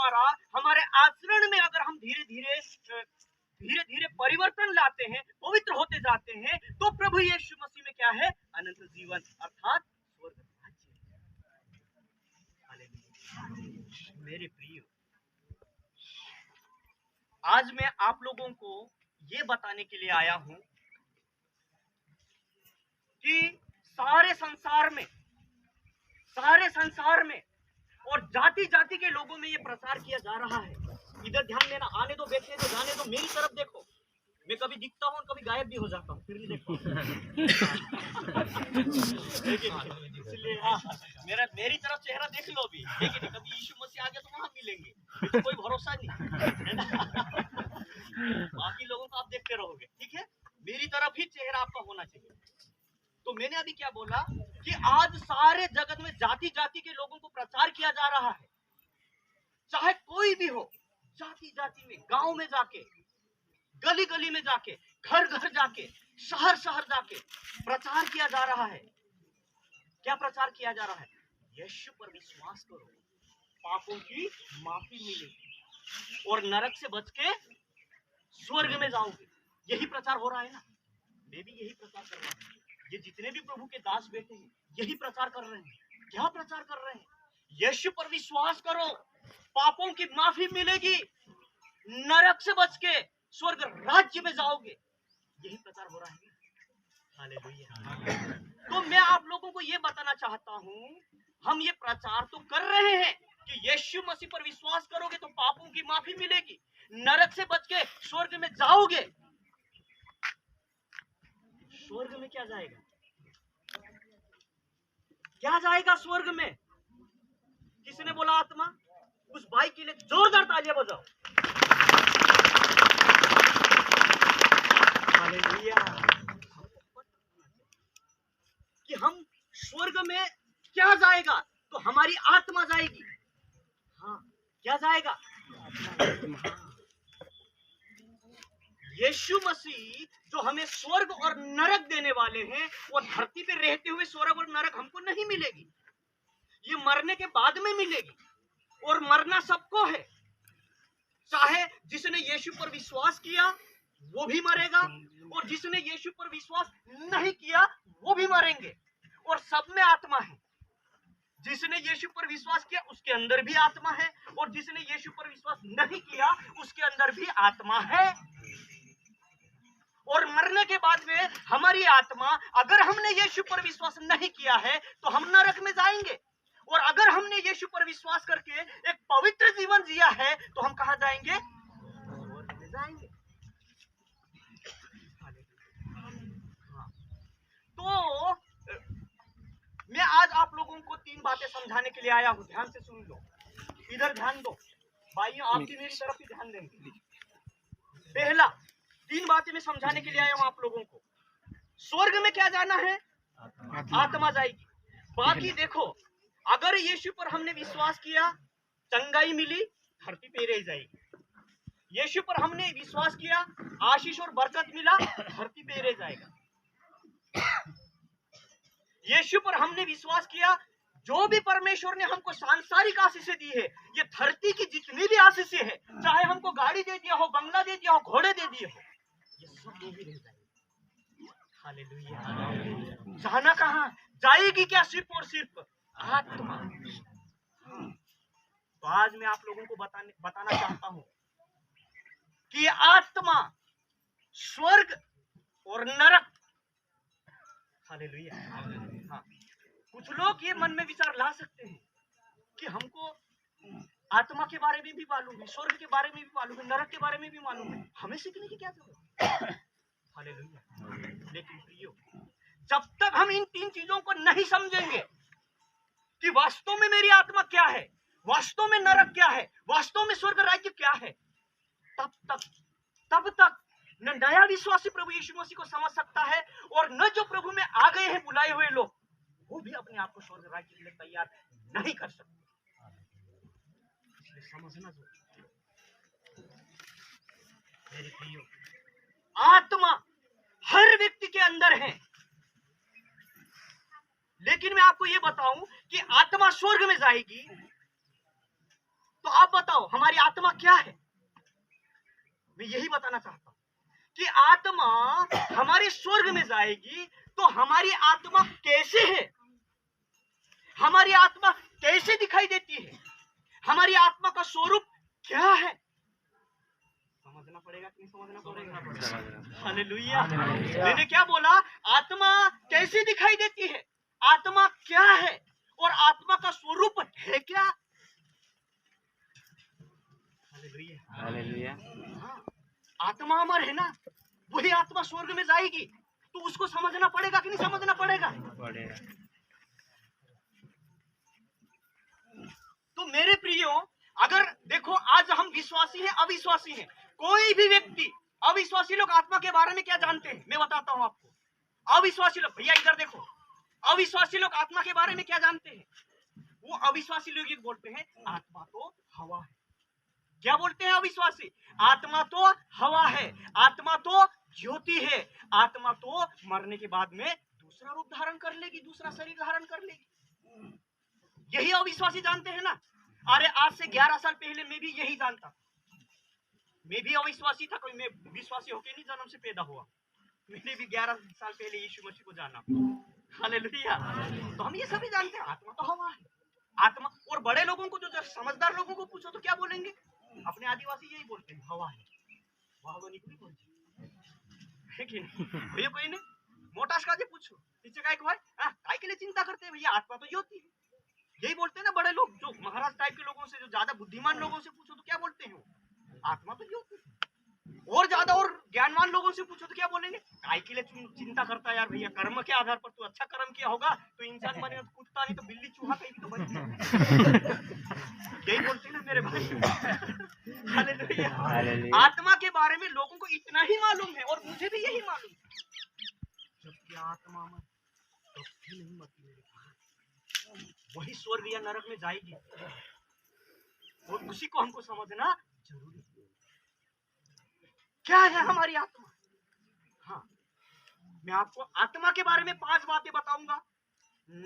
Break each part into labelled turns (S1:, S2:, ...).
S1: द्वारा हमारे आचरण में अगर हम धीरे धीरे परिवर्तन लाते हैं, पवित्र होते जाते हैं, तो प्रभु यीशु मसीह में क्या है? अनंत जीवन अर्थात स्वर्ग राज्य। मेरे प्रिय, आज मैं आप लोगों को ये बताने के लिए आया हूं कि सारे संसार में और जाति जाति के लोगों में ये प्रचार किया जा रहा है। इधर ध्यान देना, आने दो, बैठने दो, जाने दो, मेरी तरफ देखो। मैं कभी दिखता हूँ और कभी गायब भी हो जाता हूँ, फिर भी देखो। इसलिए मेरी तरफ चेहरा देख लो भी, लेकिन कभी यीशु मसीह आ गया तो वहां मिलेंगे, तो कोई भरोसा नहीं है ना। बाकी लोगों को आप देखते रहोगे, ठीक है? मेरी तरफ ही चेहरा आपका होना चाहिए। तो मैंने अभी क्या बोला कि आज सारे जगत में जाति जाति के लोगों को प्रचार किया जा रहा है। चाहे कोई भी हो, जाति जाति में, गांव में जाके, गली गली में जाके, घर घर जाके, शहर शहर जाके प्रचार किया जा रहा है। क्या प्रचार किया जा रहा है? यीशु पर विश्वास करो, पापों की माफी मिलेगी और नरक से बच के स्वर्ग में जाओगे। यही प्रचार हो रहा है ना। मैं भी यही प्रचार कर रहा हूं। ये जितने भी प्रभु के दास बैठे हैं यही प्रचार कर रहे हैं। क्या प्रचार कर रहे हैं? यीशु पर विश्वास करो, पापों की माफी मिलेगी, नरक से बच के स्वर्ग राज्य में जाओगे। यही प्रचार हो रहा है। हालेलुया। तो मैं आप लोगों को ये बताना चाहता हूं, हम ये प्रचार तो कर रहे हैं कि यीशु मसीह पर विश्वास करोगे तो पापों की माफी मिलेगी, नरक से बच के स्वर्ग में जाओगे। स्वर्ग में क्या जाएगा? क्या जाएगा स्वर्ग में? किसने बोला आत्मा? उस भाई के लिए जोरदार तालियां बजाओ। हालेलुया। कि हम स्वर्ग में क्या जाएगा? तो हमारी आत्मा जाएगी। हाँ, क्या जाएगा? यीशु मसीह जो हमें स्वर्ग और नरक देने वाले हैं, वो धरती पे रहते हुए स्वर्ग और नरक हमको नहीं मिलेगी। ये मरने के बाद में मिलेगी। और मरना सबको है, चाहे जिसने यीशु पर विश्वास किया वो भी मरेगा और जिसने यीशु पर विश्वास नहीं किया वो भी मरेंगे। और सब में आत्मा है। जिसने यीशु पर विश्वास किया उसके अंदर भी आत्मा है और जिसने यीशु पर विश्वास नहीं किया उसके अंदर भी आत्मा है। और मरने के बाद में हमारी आत्मा, अगर हमने यीशु पर विश्वास नहीं किया है तो हम नरक में जाएंगे, और अगर हमने यीशु पर विश्वास करके एक पवित्र जीवन जिया है तो हम कहां जाएंगे? स्वर्ग में जाएंगे। तो मैं आज आप लोगों को 3 बातें समझाने के लिए आया हूं। ध्यान से सुन लो, इधर ध्यान दो भाइयों, आप भी मेरी तरफ ही ध्यान देंगे। पहला, 3 बातें मैं समझाने के लिए आया हूं आप लोगों को। स्वर्ग में क्या जाना है? आत्मा जाएगी। बाकी देखो, अगर यीशु पर हमने विश्वास किया, चंगाई मिली, धरती पे रह जाएगी। यीशु पर हमने विश्वास किया, आशीष और बरकत मिला, धरती पे रह जाएगा। यीशु पर हमने विश्वास किया, जो भी परमेश्वर ने हमको सांसारिक आशीषें दी है, ये धरती की जितनी भी आशीषें है, चाहे हमको गाड़ी दे दिया हो, बंगला दे दिया हो, घोड़े दे दिए हो, ये सब यही रह जाएगा। हालेलुया। जाना कहां? जाएगी क्या? सिर्फ और सिर्फ आत्मा। तो आज मैं आप लोगों को बताना चाहता हूं कि आत्मा, स्वर्ग और नरक। हालेलुया। हाँ, कुछ लोग ये मन में विचार ला सकते हैं कि हमको आत्मा के बारे में भी मालूम है, स्वर्ग के बारे में भी मालूम है, नरक के बारे में भी मालूम है, हमें सीखने की क्या जरूरत? हालेलुया। लेकिन प्रियो, जब तक हम इन 3 चीजों को नहीं समझेंगे कि वास्तव में मेरी आत्मा क्या है, वास्तव में नरक क्या है, वास्तव में स्वर्ग राज्य क्या है, तब तक न नया विश्वासी प्रभु यीशु मसीह को समझ सकता है और न जो प्रभु में आ गए हैं बुलाए हुए लोग, वो भी अपने आप को स्वर्ग राज्य के लिए तैयार नहीं कर सकते। इसलिए समझना जरूरी है मेरे प्रियो। आत्मा हर व्यक्ति के अंदर है, लेकिन मैं आपको यह बताऊं कि आत्मा स्वर्ग में जाएगी तो आप बताओ हमारी आत्मा क्या है? मैं यही बताना चाहता हूं कि आत्मा हमारे स्वर्ग में जाएगी तो हमारी आत्मा कैसे है, हमारी आत्मा कैसे दिखाई देती है, हमारी आत्मा का स्वरूप क्या है, समझना पड़ेगा कि नहीं समझना पड़ेगा? हालेलुया। मैंने क्या बोला? आत्मा कैसे दिखाई देती है, आत्मा क्या है और आत्मा का स्वरूप है क्या? हालेलुया। हाँ, आत्मा अमर है ना, वही आत्मा स्वर्ग में जाएगी तो उसको समझना पड़ेगा कि नहीं समझना पड़ेगा? तो मेरे प्रियो, अगर देखो आज हम विश्वासी हैं अविश्वासी हैं, कोई भी व्यक्ति, अविश्वासी लोग आत्मा के बारे में क्या जानते हैं मैं बताता हूं आपको। अविश्वासी लोग, भैया इधर देखो, अविश्वासी लोग आत्मा के बारे में क्या जानते हैं? वो अविश्वासी लोग ये बोलते हैं आत्मा तो हवा है। क्या बोलते हैं अविश्वासी? आत्मा तो हवा है, आत्मा तो ज्योति है, आत्मा तो मरने के बाद में दूसरा रूप धारण कर लेगी, दूसरा शरीर धारण कर लेगी। यही अविश्वासी जानते हैं ना। अरे आज से 11 साल पहले मैं भी यही जानता, मैं भी अविश्वासी था, कोई मैं विश्वासी होके नहीं जन्म से पैदा हुआ, मैंने भी 11 साल पहले यीशु मसीह को जाना। हालेलुया। तो हम ये सभी जानते हैं आत्मा तो हवा है, आत्मा। और बड़े लोगों को, जो समझदार लोगों को पूछो तो क्या बोलेंगे? अपने आदिवासी यही बोलते हैं हवा है, वाहवानी कोई बोलते है कि नहीं? भैया कोई नहीं, मोटास का पूछो नीचे का एक भाई, काय के लिए चिंता करते हैं भैया, आत्मा तो ज्योति है, यही बोलते हैं ना बड़े लोग। जो महाराज टाइप के लोगों से, जो ज्यादा बुद्धिमान लोगों से पूछो तो क्या बोलते हैं वो? आत्मा तो ज्योति है। और ज्यादा और ज्ञानवान लोगों से पूछो तो क्या बोलेंगे? काय के लिए चिंता करता है यार भैया, कर्म के आधार पर तू अच्छा कर्म किया होगा तो इंसान बनेगा, तो कुत्ता नहीं तो बिल्ली चूहा कहीं भी तो बनेगा। यही बोलते हैं ना मेरे भाई। हालेलुया। आत्मा के बारे में लोगों को इतना ही मालूम है और मुझे भी यही मालूम है, जबकि आत्मा में तो नहीं मरती मेरे भाई, वही स्वर्ग या नरक में जाएगी और उसी को हमको समझना जरूरी है। क्या है हमारी आत्मा? हाँ, मैं आपको आत्मा के बारे में 5 बातें बताऊंगा,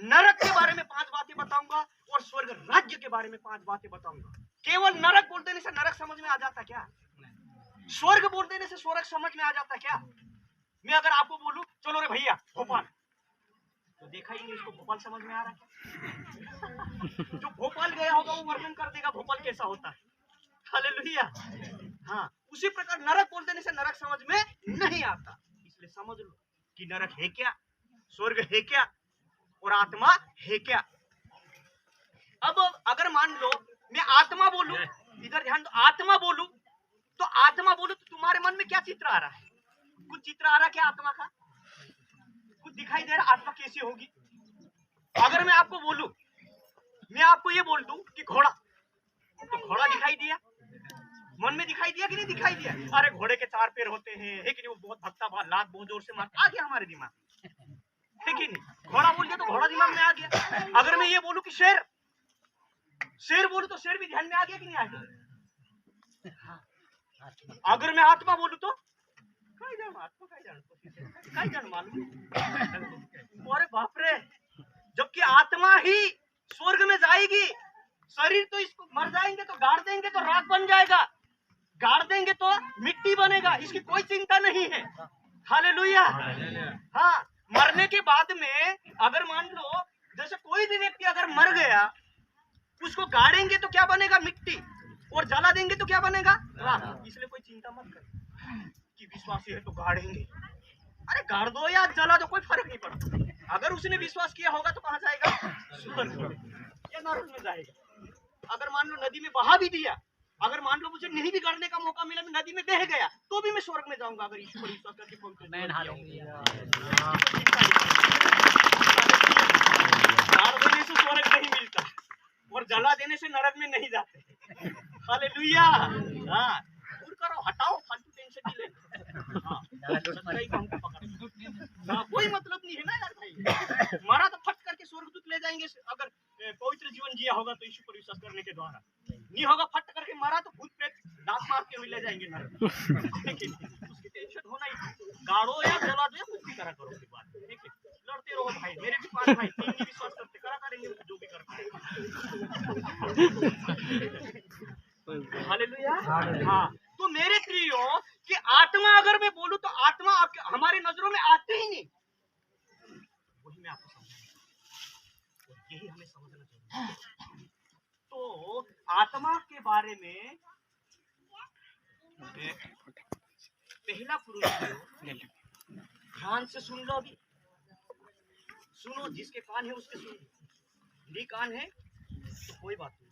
S1: नरक के बारे में 5 बातें बताऊंगा और स्वर्ग राज्य के बारे में 5 बातें बताऊंगा। केवल नरक बोल देने से नरक समझ में आ जाता क्या? स्वर्ग बोल देने से स्वर्ग समझ में आ जाता क्या? मैं अगर आपको बोलूं चलो रे भैया भोपाल, तो देखा ही नहीं इसको भोपाल समझ में आ रहा क्या? जो भोपाल गया होगा वो वर्णन कर देगा भोपाल कैसा होता है। हालेलुया। हाँ, उसी प्रकार नरक बोल देने से नरक समझ में नहीं आता, इसलिए समझ लो कि नरक है क्या, स्वर्ग है क्या और आत्मा है क्या। अब अगर मान लो मैं आत्मा बोलूं, इधर ध्यान दो, आत्मा बोलूं तो तुम्हारे मन में क्या चित्र आ रहा है? कुछ चित्र आ रहा है क्या आत्मा का? कुछ दिखाई दे रहा आत्मा कैसी होगी? अगर मैं आपको बोलूं, मैं आपको ये बोल दूं कि घोड़ा, तो घोड़ा दिखाई दिया, मन में दिखाई दिया कि नहीं दिखाई दिया? अरे घोड़े के 4 पैर होते हैं, है कि नहीं? वो बहुत भगता भाग, लात बहुत जोर से मारता, आ गया हमारे दिमाग, है कि नहीं? घोड़ा बोल दिया तो घोड़ा दिमाग में आ गया। अगर मैं ये बोलूं कि शेर, शेर बोलूं तो शेर भी ध्यान में आ गया कि नहीं आ गया? अगर मैं आत्मा बोलूं तो काय जान मालूम। अरे बाप रे, जबकि आत्मा ही स्वर्ग में जाएगी, शरीर तो इसको मर जाएंगे तो गाड़ देंगे तो राख बन जाएगा, गाड़ देंगे तो मिट्टी बनेगा, इसकी कोई चिंता नहीं है। हालेलुया। हाँ, मरने के बाद में अगर मान लो जैसे कोई भी व्यक्ति अगर मर गया, उसको गाड़ेंगे तो क्या बनेगा? मिट्टी, और जला देंगे तो क्या बनेगा? राख। इसलिए कोई चिंता मत कर कि विश्वासी है तो गाड़ेंगे, अरे गाड़ दो या जला दो, कोई फर्क नहीं पड़ता। अगर उसने विश्वास किया होगा तो कहाँ जाएगा? स्वर्ग या नरक में जाएगा। अगर मान लो नदी में बहा भी दिया, अगर मान लो मुझे नहीं भी गाड़ने का मौका मिला, मैं नदी में बह गया, तो भी मैं स्वर्ग में जाऊंगा अगर ईश्वर विश्वास करके गाड़ देने से स्वर्ग नहीं मिलता और जला देने से नरक में नहीं जाते। हालेलुया। हाँ, दूर करो, हटाओ, फालतू टेंशन नहीं लेना। हाँ, सच्चाई को हमको पकड़ना, कोई मतलब नहीं है ना यार भाई। मरा तो फट करके स्वर्गदूत ले जाएंगे, अगर पवित्र जीवन जिया होगा तो यीशु पर विश्वास करने के द्वारा, नहीं होगा फट करके मरा तो भूत प्रेत दांत मारते हुए ले जाएंगे नरक। उसकी टेंशन होना ही, गाड़ो या जला दो या कुछ भी करा करो उसके बाद, ठीक है? लड़ते रहो भाई, मेरे भी 5 भाई 3 विश्वास करते, करा करेंगे जो भी करते। हालेलुया। हाँ, तो मेरे प्रियो कि आत्मा अगर मैं बोलूं तो आत्मा आपके हमारे नजरों में आते ही नहीं, वही मैं आपको समझाऊंगा, यही हमें समझना चाहिए। तो आत्मा के बारे में पहला कुरिन्थियों, ध्यान से सुन लो, अभी सुनो, जिसके कान है उसके सुनो, मेरी कान है तो कोई बात नहीं।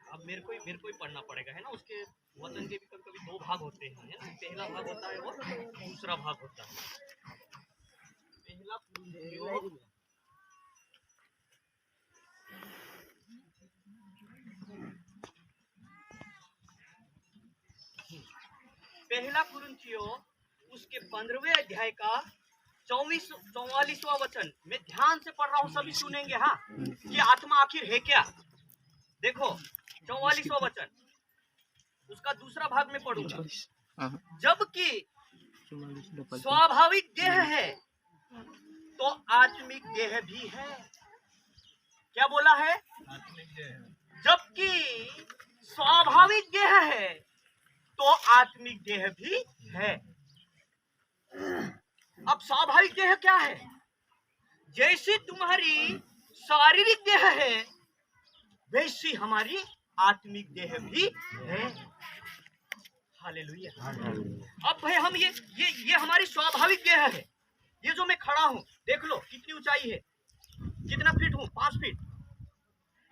S1: अब मेरे को ही पढ़ना पड़ेगा, है ना। उसके वचन के भी कभी कभी दो भाग होते हैं, है ना। पहला भाग होता है और दूसरा भाग होता है। पहला कुरिन्थियों, पहला कुरिन्थियों उसके 15वें अध्याय का 44वां वचन, मैं ध्यान से पढ़ रहा हूँ, सभी सुनेंगे। हाँ, कि आत्मा आखिर है क्या। देखो 44वां वचन, उसका दूसरा भाग में पढ़ूंगा। जबकि स्वाभाविक देह है तो आत्मिक देह भी है। क्या बोला है? जबकि स्वाभाविक देह है तो आत्मिक देह भी है। अब स्वाभाविक देह क्या है? जैसी तुम्हारी शारीरिक देह है वैसी हमारी आत्मिक देह भी है। हालेलुया। अब भाई हम ये हमारी स्वाभाविक देह है। ये जो मैं खड़ा हूं, देख लो कितनी ऊंचाई है, कितना फीट हूं, 5 फीट।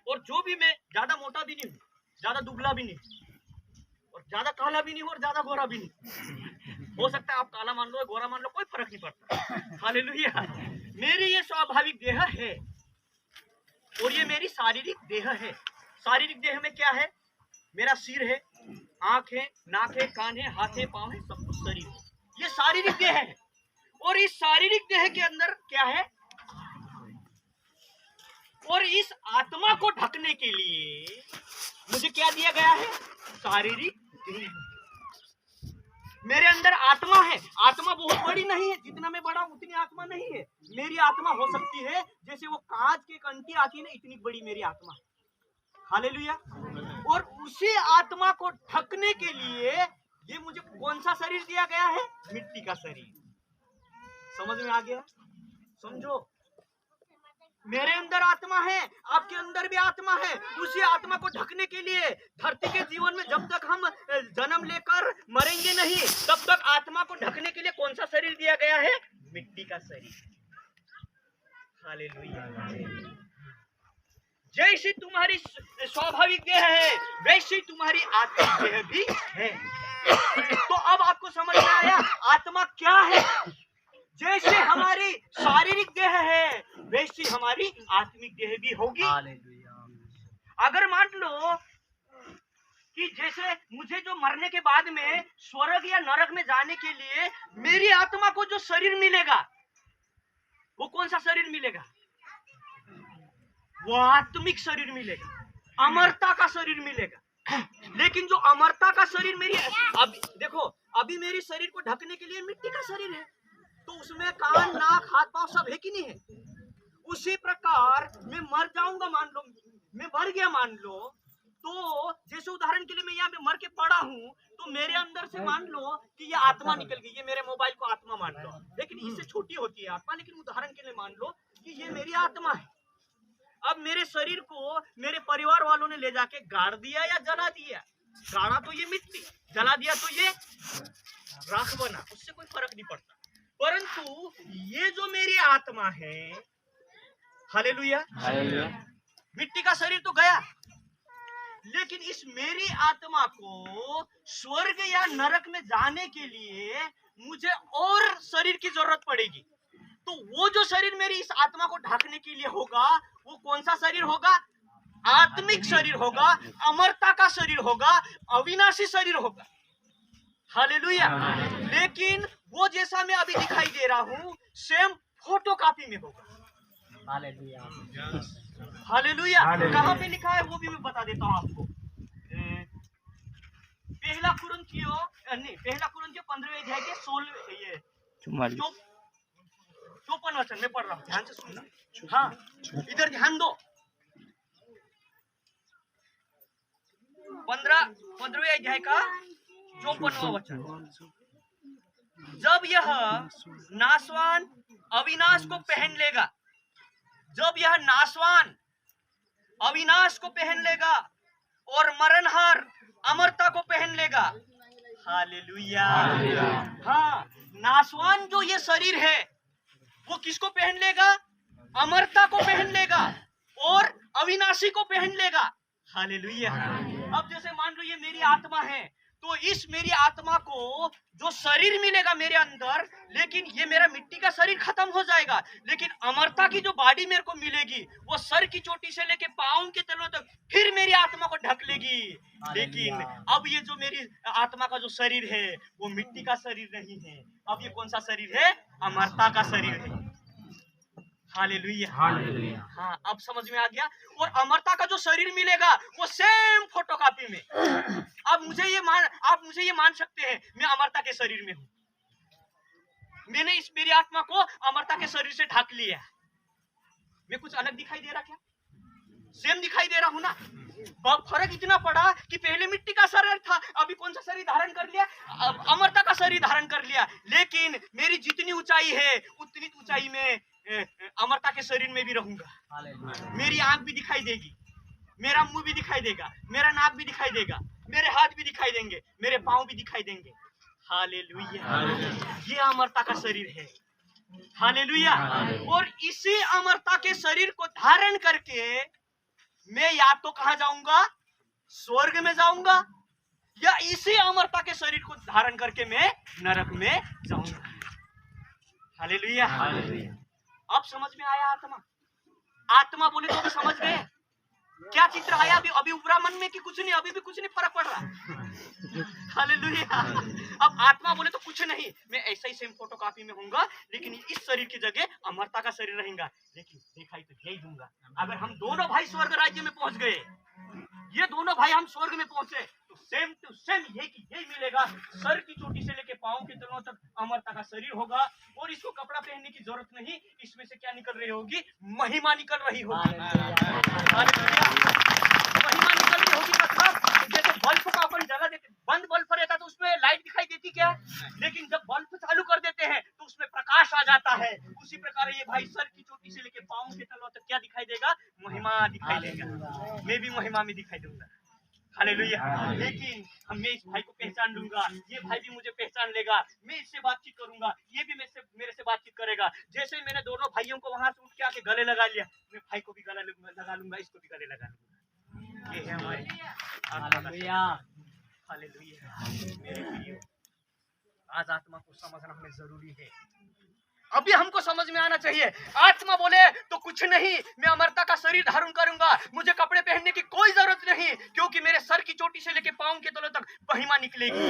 S1: और जो भी, मैं ज्यादा मोटा भी नहीं हूं, ज्यादा दुबला भी नहीं, और ज्यादा काला भी नहीं हूं और ज्यादा गोरा भी नहीं। हो सकता है आप काला मान लो, गोरा मान लो, कोई फर्क नहीं पड़ता। हालेलुया। मेरी ये स्वाभाविक देह है और ये मेरी शारीरिक देह है। शारीरिक देह में क्या है? मेरा सिर है, आंख है, नाक है, कान है, हाथ है, पांव है, सब कुछ शरीर है। ये शारीरिक देह है। और इस शारीरिक देह के अंदर क्या है? और इस आत्मा को ढकने के लिए मुझे क्या दिया गया है? शारीरिक देह। मेरे अंदर आत्मा है। आत्मा बहुत बड़ी नहीं है, जितना मैं बड़ा उतनी आत्मा नहीं है। मेरी आत्मा हो सकती है जैसे वो कांच की कंटी आती है ना, इतनी बड़ी मेरी आत्मा है। हालेलुया। और उसी आत्मा को ढकने के लिए ये मुझे कौन सा शरीर दिया गया है? मिट्टी का शरीर। समझ में आ गया? समझो, मेरे अंदर आत्मा है, आपके अंदर भी आत्मा है। उसी आत्मा को ढकने के लिए धरती के जीवन में जब तक हम जन्म लेकर मरेंगे नहीं, तब तक आत्मा को ढकने के लिए कौन सा शरीर दिया गया है? मिट्टी का शरीर। हालेलुया। जैसी तुम्हारी स्वाभाविक देह है वैसी तुम्हारी आत्मिक देह भी है। तो अब आपको समझ में आया आत्मा क्या है? जैसे हमारी शारीरिक देह है वैसी हमारी आत्मिक देह भी होगी। अगर मान लो कि जैसे मुझे जो मरने के बाद में स्वर्ग या नरक में जाने के लिए मेरी आत्मा को जो शरीर मिलेगा, वो कौन सा शरीर मिलेगा? वो आत्मिक शरीर मिलेगा, अमरता का शरीर मिलेगा। लेकिन जो अमरता का शरीर मेरी, अब देखो, अभी मेरी शरीर को ढकने के लिए मिट्टी का शरीर है, तो उसमें कान, नाक, हाथ, पांव सब है कि नहीं है? उसी प्रकार मैं मर जाऊंगा, मान लो मैं मर गया, मान लो, तो जैसे उदाहरण के लिए मैं यहाँ पे मर के पड़ा हूँ, तो मेरे अंदर से मान लो कि ये आत्मा निकल गई। ये मेरे मोबाइल को आत्मा मान लो, लेकिन इससे छोटी होती है आत्मा। लेकिन उदाहरण के लिए मान लो कि ये मेरी आत्मा है। अब मेरे शरीर को मेरे परिवार वालों ने ले जाके गाड़ दिया या जला दिया। गाड़ा तो ये मिट्टी, जला दिया तो ये राख बना, उससे कोई फर्क नहीं पड़ता। परंतु ये जो मेरी आत्मा है, हालेलुया, मिट्टी का शरीर तो गया, लेकिन इस मेरी आत्मा को स्वर्ग या नरक में जाने के लिए मुझे और शरीर की जरूरत पड़ेगी। तो वो जो शरीर मेरी इस आत्मा को ढकने के लिए होगा, वो कौन सा शरीर होगा? आत्मिक शरीर होगा, अमरता का शरीर होगा, अविनाशी शरीर होगा। हालेलुया। लेकिन वो जैसा मैं अभी दिखाई दे रहा हूँ सेम फोटो कॉपी में होगा। हालेलुया। हालेलुया। कहाँ पे लिखा है वो भी मैं बता देता हूँ आपको। पहला कुरिन्थियों 15वें अध्याय के 54 वचन में पढ़ रहा हूँ, ध्यान से सुनना। हाँ, इधर ध्यान दो। 15वें अध्याय का 54वां वचन। जब यह नासवान अविनाश को पहन लेगा, जब यह नासवान अविनाश को पहन लेगा और मरणहार अमरता को पहन लेगा। हालेलुया। हाँ, नासवान जो ये शरीर है वो किसको पहन लेगा? अमरता को पहन लेगा और अविनाशी को पहन लेगा। हालेलुया। अब जैसे मान लो ये मेरी आत्मा है, तो इस मेरी आत्मा को जो शरीर मिलेगा मेरे अंदर, लेकिन ये मेरा मिट्टी का शरीर खत्म हो जाएगा, लेकिन अमरता की जो बॉडी मेरे को मिलेगी वो सर की चोटी से लेके पाँव के तलों तक फिर मेरी आत्मा को ढक लेगी। लेकिन अब ये जो मेरी आत्मा का जो शरीर है वो मिट्टी का शरीर नहीं है, अब ये कौन सा शरीर है? अमरता का शरीर है। हालेलुया। हाँ, अब समझ में आ गया। और अमरता का जो शरीर मिलेगा वो सेम फोटोकॉपी में। अब आप मुझे ये मान सकते हैं मैं अमरता के शरीर में हूँ। मैंने इस मेरी आत्मा को अमरता के शरीर से ढक लिया। मैं कुछ अलग दिखाई दे रहा क्या? सेम दिखाई दे रहा हूँ ना। फर्क इतना पड़ा कि पहले मिट्टी का शरीर था, अभी कौन सा शरीर धारण कर लिया? अमरता का शरीर धारण कर लिया। लेकिन मेरी जितनी ऊंचाई है उतनी ऊंचाई में अमरता के शरीर में भी रहूंगा। मेरी आंख भी दिखाई देगी, मेरा मुंह भी दिखाई देगा, मेरा नाक भी दिखाई देगा, मेरे हाथ भी दिखाई देंगे, मेरे पांव भी दिखाई देंगे। हालेलुया। ये अमरता का शरीर है। हालेलुया। और इसी अमरता के शरीर को धारण करके मैं या तो कहां जाऊंगा? स्वर्ग में जाऊंगा, या इसी अमरता के शरीर को धारण करके मैं नरक में जाऊंगा। हालेलुया। अब समझ में आया? आत्मा बोले तो भी समझ गए क्या चित्र आया? अभी उपरा मन में कि कुछ नहीं, अभी भी कुछ नहीं फर्क पड़ रहा। हालेलुया। अब आत्मा बोले तो कुछ नहीं, मैं ऐसा ही सेम फोटोकॉपी में होऊंगा, लेकिन इस शरीर की जगह अमरता का शरीर रहेगा। लेकिन दिखाई तो यही दूंगा। अगर हम दोनों भाई स्वर्ग राज्य में पहुंच गए, ये दोनों भाई हम स्वर्ग में पहुंचे, तो सेम टू सेम यही मिलेगा। सर की चोटी से लेके पांव के तलों तक अमरता का शरीर होगा। और इसको कपड़ा पहनने की जरूरत नहीं। इसमें से क्या निकल रही होगी? महिमा निकल रही होगी। महिमा निकल रही होगी। मतलब जैसे बल्ब का अपन जला देते, बंद बल्ब रहता तो उसमें लाइट दिखाई देती क्या? लेकिन जब बल्ब चालू कर देते हैं तो उसमें प्रकाश आ जाता है। उसी प्रकार ये भाई सर की चोटी से लेके पांव के तलों तक क्या दिखाई देगा? महिमा दिखाई देगा। मैं भी महिमा में दिखाई दूंगा। हालेलुया। लेकिन मैं इस भाई को पहचान लूंगा, ये भाई भी मुझे पहचान लेगा, मैं इससे बातचीत करूंगा, ये भी मेरे से बातचीत करेगा। जैसे मैंने दोनों भाइयों को वहां से उठ के आके गले लगा लिया, मैं भाई को भी गला लगा लूंगा, इसको भी गले लगा लूंगा। ये है हमारे। हालेलुया। मेरे प्रियो, आज आत्मा को समझना हमें जरूरी है। अभी हमको समझ में आना चाहिए। आत्मा बोले तो कुछ नहीं, मैं अमरता का शरीर धारण करूंगा, मुझे कपड़े पहनने की कोई जरूरत नहीं, क्योंकि मेरे सर की चोटी से लेके पांव के तलों तक महिमा निकलेगी।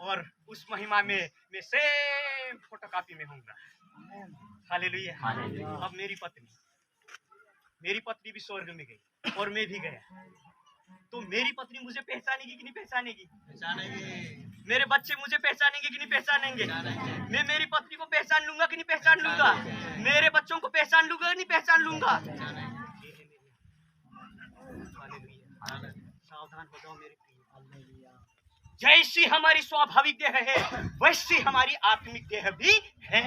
S1: और उस महिमा में मैं सेम फोटोकॉपी में होऊंगा। हालेलुया। अब मेरी पत्नी भी स्वर्ग में गई और मैं भी गया, तो मेरी पत्नी मुझे पहचानेगी कि नहीं पहचानेगी? पहचानेगी। मेरे बच्चे मुझे पहचानेंगे कि नहीं पहचानेंगे? मैं मेरी पत्नी को पहचान लूंगा कि नहीं पहचान लूंगा? मेरे बच्चों को पहचान लूंगा कि नहीं पहचान लूंगा? सावधान हो जाओ मेरे प्रिय। जैसी हमारी स्वाभाविक देह है वैसी हमारी आत्मिक देह भी है।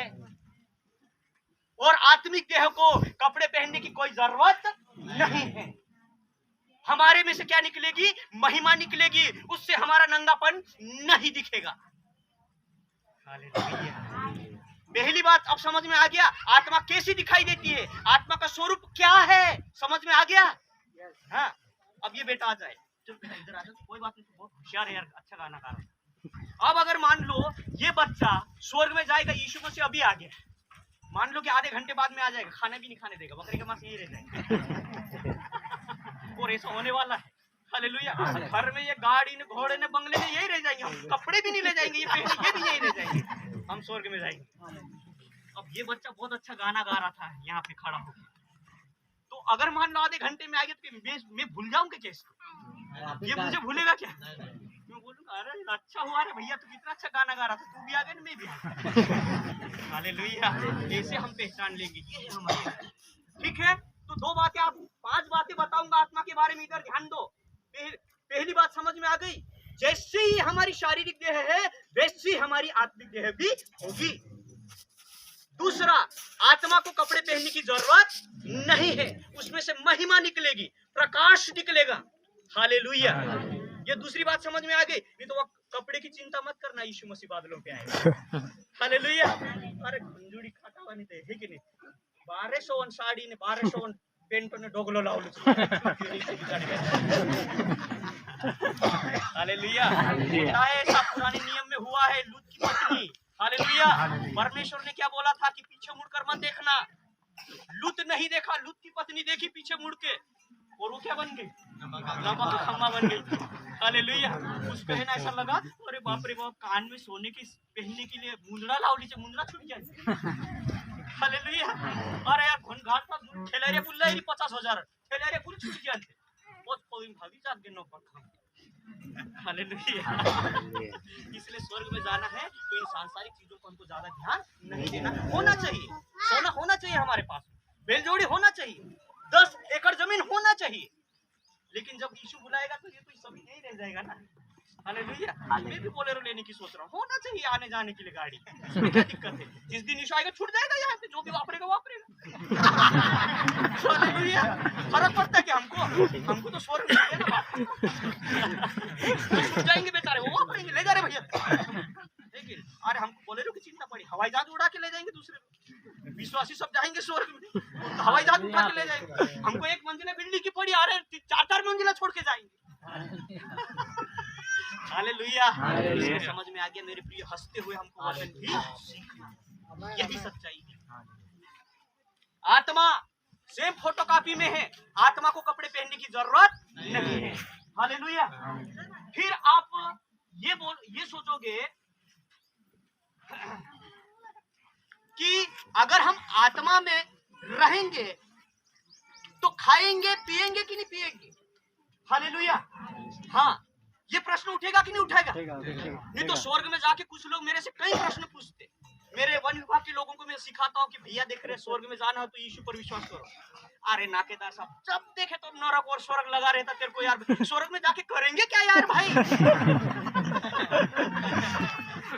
S1: और आत्मिक देह को कपड़े पहनने की कोई जरूरत नहीं है। हमारे में से क्या निकलेगी? महिमा निकलेगी। उससे हमारा नंगापन नहीं दिखेगा। पहली बात अब समझ में आ गया आत्मा कैसी दिखाई देती है, आत्मा का स्वरूप क्या है, समझ में आ गया? हाँ, अब ये बेटा आ जाए, इधर आ जाए, कोई बात नहीं, बहुत होशियार है यार, अच्छा गाना गा रहा। अब अगर मान लो ये बच्चा स्वर्ग में जाएगा, यीशु मसीह अभी आ गया, मान लो कि आधे घंटे बाद में आ जाएगा, खाना भी नहीं खाने देगा, बकरी के मांस यही रह जाएगा। और ऐसा होने वाला है। हालेलुया। घर में ये गाड़ी ने घोड़े ने बंगले में यही रह जाएंगे, हम कपड़े भी नहीं ले जाएंगे, ये पहने ये भी यही रह जाएंगे, हम स्वर्ग में जाएंगे। अब ये बच्चा बहुत अच्छा गाना गा रहा था यहाँ पे खड़ा होकर, तो अगर मान लो आधे घंटे में आ गया तो मैं भूल जाऊंगा कैसे? ये मुझे भूलेगा क्या? मैं बोलूंगा अरे अच्छा हुआ रे भैया, तू कितना अच्छा गाना गा रहा था, तू भी आ गया मैं भी आ गया। हालेलुया। ऐसे हम पहचान लेंगे ये है हमारे। ठीक है, तो 2 बातें, आप 5 बातें बताऊंगा आत्मा के बारे में, इधर ध्यान दो। पहली बात समझ में आ गई, जैसे ही हमारी शारीरिक देह है वैसे ही हमारी आत्मिक देह भी होगी। दूसरा, आत्मा को कपड़े पहनने की जरूरत नहीं है, उसमें से महिमा निकलेगी, प्रकाश निकलेगा। हालेलुया। ये दूसरी बात समझ में आ गई। नहीं तो कपड़े की चिंता मत करना, यीशु मसीह बादलों पे आएगा। हालेलुया। अरे खंजूड़ी खाटा नहीं थे, है कि नहीं? 1200 साड़ी ने 1200 पेंट ने डोगलो लावलं। हालेलुया। होता है ऐसा, पुराने नियम में हुआ है, लूत की पत्नी। हालेलुया। परमेश्वर ने क्या बोला था कि पीछे मुड़कर मत देखना। लूत नहीं देखा, लूत की पत्नी देखी पीछे मुड़ के, और वो क्या बन गई? नमक का खम्मा बन गई। हालेलुया। उसको है ना ऐसा लगा, अरे बाप रे बाप, कान में सोने की पहनने के लिए मुंदरा लावली से मुंदरा छूट जाए। हालेलुया। अरे यार घन घाट पर खेलारे बुल्ला 50,000 खेलारे पूरी छूट जाते, बहुत कोई भागी जात के नो पर। हालेलुया। इसलिए स्वर्ग में जाना है तो इन सांसारिक चीजों को हमको ज्यादा ध्यान नहीं देना। होना चाहिए, सोना होना चाहिए हमारे पास, बेलजोड़ी होना चाहिए, 10 एकड़ जमीन होना चाहिए, लेकिन जब यीशु बुलाएगा तो ये तो सभी नहीं रह जाएगा ना। हालेलुया। मैं भी बोलेरो लेने की सोच रहा हूँ, होना चाहिए आने जाने के लिए गाड़ी, इसमें क्या दिक्कत है? जिस दिन यीशु आएगा छूट जाएगा, यहाँ पे जो भी वापरेगा वापरेगा। हालेलुया। फर्क पड़ता है कि हमको तो स्वर्ग में है ना, छूट जाएंगे बेचारे, वो वापरेंगे, ले जा रहे भैया। लेकिन अरे हमको बोलेरो की चिंता पड़ी, हवाई जहाज उड़ा के ले जाएंगे दूसरे, विश्वासी सब जाएंगे स्वर्ग में, तो हवाई जहाज उठा के ले जाएंगे। हमको 1 मंजिला बिल्डिंग की पड़ी, अरे 4-4 मंजिला छोड़ के जाएंगे। हालेलुया। इसमें समझ में आ गया मेरे प्रिय, हंसते हुए हमको वचन भी सीखना, यही सच्चाई है। आत्मा सेम फोटोकॉपी में है, आत्मा को कपड़े पहनने की जरूरत नहीं है। हालेलुया। फिर आप ये सोचोगे कि अगर हम आत्मा में रहेंगे तो खाएंगे पिएंगे कि नहीं पिएंगे? हालेलुया। हाँ, ये प्रश्न उठेगा कि नहीं उठेगा? नहीं तो स्वर्ग में जाके कुछ लोग मेरे से कई प्रश्न पूछते। मेरे वन विभाग के लोगों को मैं सिखाता हूँ कि भैया देख रहे स्वर्ग में जाना हो तो यीशु पर विश्वास करो। अरे नाकेदार साहब, जब देखे तो नरक और स्वर्ग लगा रहता तेरे को यार, स्वर्ग में जाके करेंगे क्या यार भाई?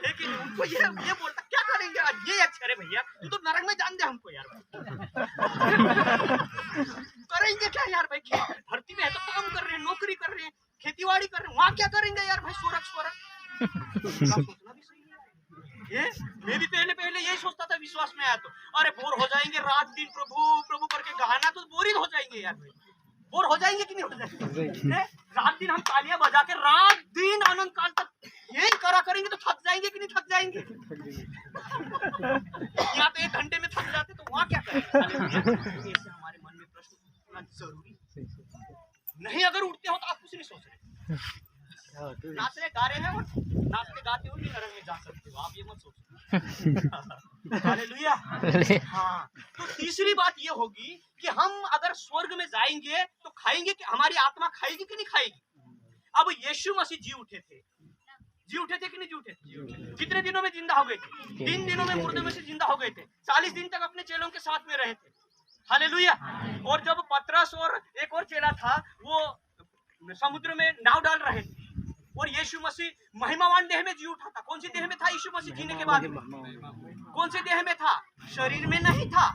S1: लेकिन उनको ये बोलता क्या करेंगे आज, ये अच्छा रे भैया, तू तो नरक में जान दे हमको यार। करेंगे क्या यार भाई? धरती में है तो काम कर रहे हैं, नौकरी कर रहे हैं, खेतीबाड़ी कर रहे हैं, वहाँ क्या करेंगे यार भाई? स्वर्ग सोचना भी सही है। मैं भी पहले यही सोचता था, विश्वास में आया तो अरे बोर हो जाएंगे, रात दिन प्रभु प्रभु करके गाना तो बोरिंग हो जाएंगे यार भाई। बोर हो जाएंगे कि नहीं हो जाएंगे? रात दिन हम तालियां बजा के रात दिन अनंत काल तक यही करा करेंगे तो थक जाएंगे कि नहीं थक जाएंगे? यहाँ तो 1 घंटे में थक जाते तो वहाँ क्या करेंगे? ऐसे हमारे मन में प्रश्न उठना जरूरी नहीं। अगर उठते हो तो आप कुछ नहीं सोच रहे, नाचने गा रहे हैं और नाचते गाते हो भी नरक में जा सकते हो, आप ये मत सोचो। हालेलुया। हाँ, तो तीसरी बात ये होगी कि हम अगर स्वर्ग में जाएंगे तो खाएंगे कि हमारी आत्मा खाएगी कि नहीं खाएगी? अब यीशु मसीह जी उठे थे कि नहीं जी उठे थे? कितने दिनों में जिंदा हो गए थे? 3 दिनों में मुर्दे में से जिंदा हो गए थे। 40 दिन तक अपने चेलों के साथ में रहे थे। हालेलुया। और जब पतरस और एक और चेला था वो समुद्र में नाव डाल रहे थे और यीशु मसीह महिमावान देह में जी उठा था। कौन सी देह में था यीशु मसीह जीने के बाद? कौन से देह में था? शरीर में नहीं था।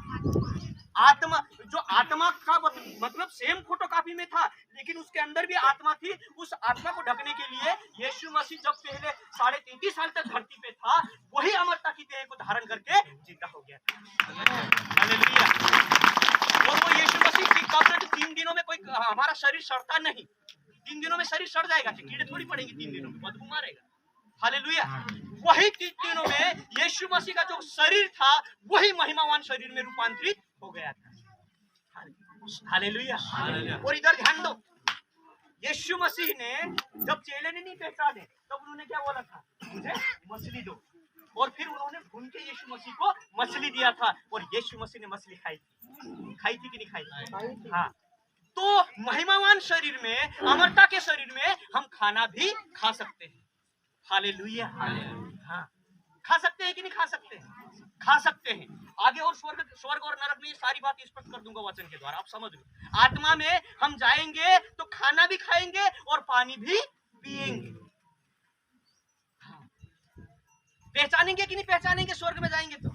S1: आत्मा, जो आत्मा का मतलब सेम फोटोकॉपी में था, लेकिन उसके अंदर भी आत्मा थी। उस आत्मा को ढकने के लिए यीशु मसीह जब पहले 33.5 साल तक धरती पे था, वही अमरता की देह को धारण करके जिंदा हो गया था। हालेलुया। और वो यीशु मसीह की कब्र 3 दिनों में कोई हमारा शरीर सड़ता नहीं। 3 दिनों में शरीर सड़ जाएगा, कीड़े थोड़ी पड़ेंगे 3 दिनों में, बदबू मारेगा। हालेलुया। वही 3 दिनों में यीशु मसीह का जो शरीर था वही महिमावान शरीर में रूपांतरित हो गया था। हालेलुया। और इधर ध्यान दो, यीशु मसीह ने जब चेले ने नहीं पहचाने तब उन्होंने क्या बोला था, मुझे मछली दो, और फिर उन्होंने भून के यीशु मसीह को मछली दिया था, और यीशु मसीह ने मछली खाई थी कि नहीं खाई थी? हाँ। तो महिमावान शरीर में, अमरता के शरीर में हम खाना भी खा सकते हैं। हालेलुया। हाँ, खा सकते हैं कि नहीं खा सकते हैं? खा सकते हैं। आगे और स्वर्ग और नरक में ये सारी बात स्पष्ट कर दूंगा वचन के द्वारा, आप समझ लो। आत्मा में हम जाएंगे तो खाना भी खाएंगे और पानी भी पिएंगे। पहचानेंगे कि नहीं पहचानेंगे स्वर्ग में जाएंगे तो?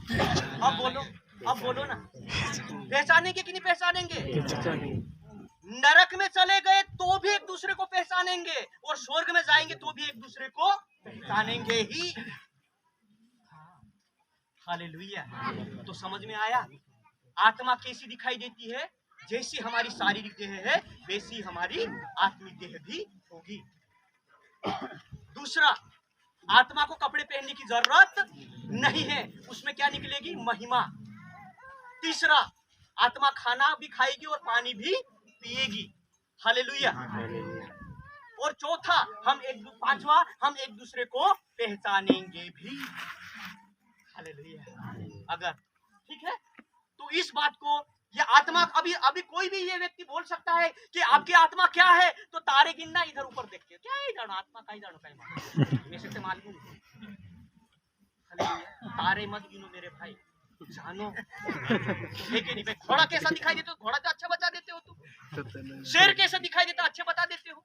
S1: अब बोलो ना, पहचानेंगे कि नहीं पहचानेंगे? नरक में चले गए तो भी एक दूसरे को पहचानेंगे, और स्वर्ग में जाएंगे तो भी एक दूसरे को पहचानेंगे ही। हालेलुया। तो समझ में आया? आत्मा कैसी दिखाई देती है? जैसी हमारी शारीरिक देह है वैसी हमारी आत्मिक देह भी होगी। दूसरा, आत्मा को कपड़े पहनने की जरूरत नहीं है, उसमें क्या निकलेगी? महिमा। तीसरा, आत्मा खाना भी खाएगी और पानी भी पिएगी। हालेलुया। और चौथा, पांचवा, हम एक दूसरे को पहचानेंगे भी। हालेलुया। अगर ठीक है तो इस बात को, ये आत्मा, अभी कोई भी ये व्यक्ति बोल सकता है कि आपकी आत्मा क्या है, तो तारे गिनना इधर ऊपर देख के, क्या है जानो आत्मा का ही जानो कहीं में से मालूम। तारे मत गिनो मेरे भाई, जानो ठीक है नहीं भाई। घोड़ा कैसा दिखाई देता हो? घोड़ा तो अच्छा बता देते हो तुम। शेर कैसा दिखाई देता? अच्छे बता देते हो।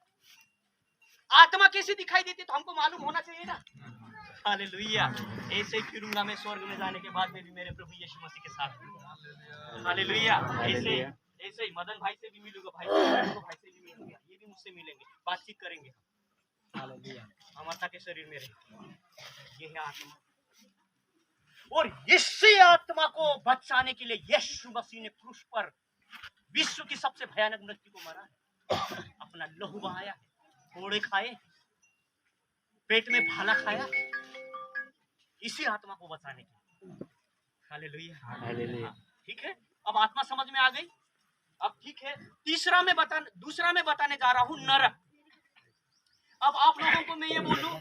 S1: आत्मा कैसी दिखाई देती तो हमको मालूम होना चाहिए ना। हालेलुया। ऐसे ही फिरूंगा मैं स्वर्ग में जाने के बाद में भी मेरे प्रभु यीशु मसीह के साथ। हालेलुया। ऐसे ही मदन भाई से भी मिलूंगा, भाई से भी मिलूंगा, ये भी मुझसे मिलेंगे, बातचीत करेंगे। हालेलुया। अमरता के शरीर में ये है आत्मा, और इसी आत्मा को बचाने के लिए यीशु मसीह ने क्रूस पर विश्व की सबसे भयानक मृत्यु को मरा है। अपना लहू बहाया, घोड़े खाए, पेट में भाला खाया, इसी आत्मा को बचाने के लिए। हालेलुया। ठीक है, अब आत्मा समझ में आ गई। अब ठीक है, दूसरा में बताने जा रहा हूं नरक। अब आप लोगों को मैं ये बोलूं,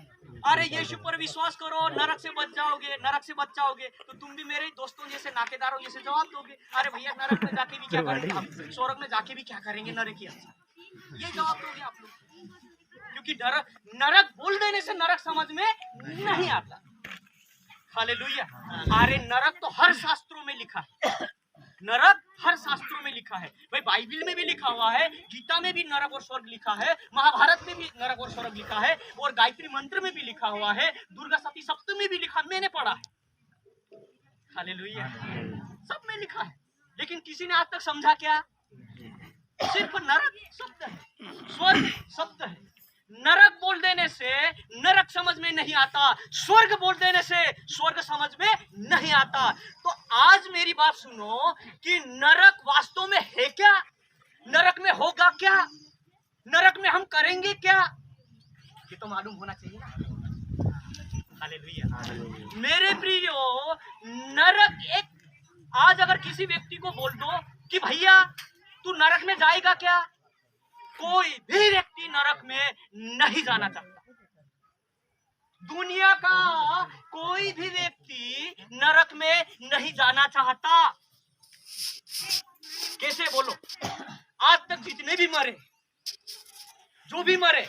S1: अरे यीशु पर विश्वास करो, नरक से बच जाओगे, तो तुम भी मेरे दोस्तों जैसे, नातेदारों जैसे जवाब दोगे, अरे भैया नरक में जाके भी क्या करेंगे, स्वर्ग में जाके भी क्या करेंगे, नरक ही अच्छा, ये जवाब दोगे आप लोग। क्योंकि नरक बोल देने से नरक समझ में नहीं आता। हालेलुया। अरे नरक तो हर शास्त्रों में लिखा है, नरक हर शास्त्रों में लिखा है भाई। बाइबल में भी लिखा हुआ है, गीता में भी नरक और स्वर्ग लिखा है, महाभारत में भी नरक और स्वर्ग लिखा है, और गायत्री मंत्र में भी लिखा हुआ है, दुर्गा सती सप्तमी में भी लिखा, मैंने पढ़ा है। हालेलुया। सब में लिखा है, लेकिन किसी ने आज तक समझा क्या? सिर्फ नरक शब्द है, स्वर्ग शब्द है। नरक बोल देने से नरक समझ में नहीं आता, स्वर्ग बोल देने से स्वर्ग समझ में नहीं आता। तो आज मेरी बात सुनो कि नरक वास्तव में है क्या, नरक में होगा क्या, नरक में हम करेंगे क्या, ये तो मालूम होना चाहिए ना। हालेलुया। मेरे प्रियो, नरक एक, आज अगर किसी व्यक्ति को बोल दो कि भैया तू नरक में जाएगा क्या, कोई भी व्यक्ति नरक में नहीं जाना चाहता। दुनिया का कोई भी व्यक्ति नरक में नहीं जाना चाहता। कैसे बोलो? आज तक जितने भी मरे, जो भी मरे,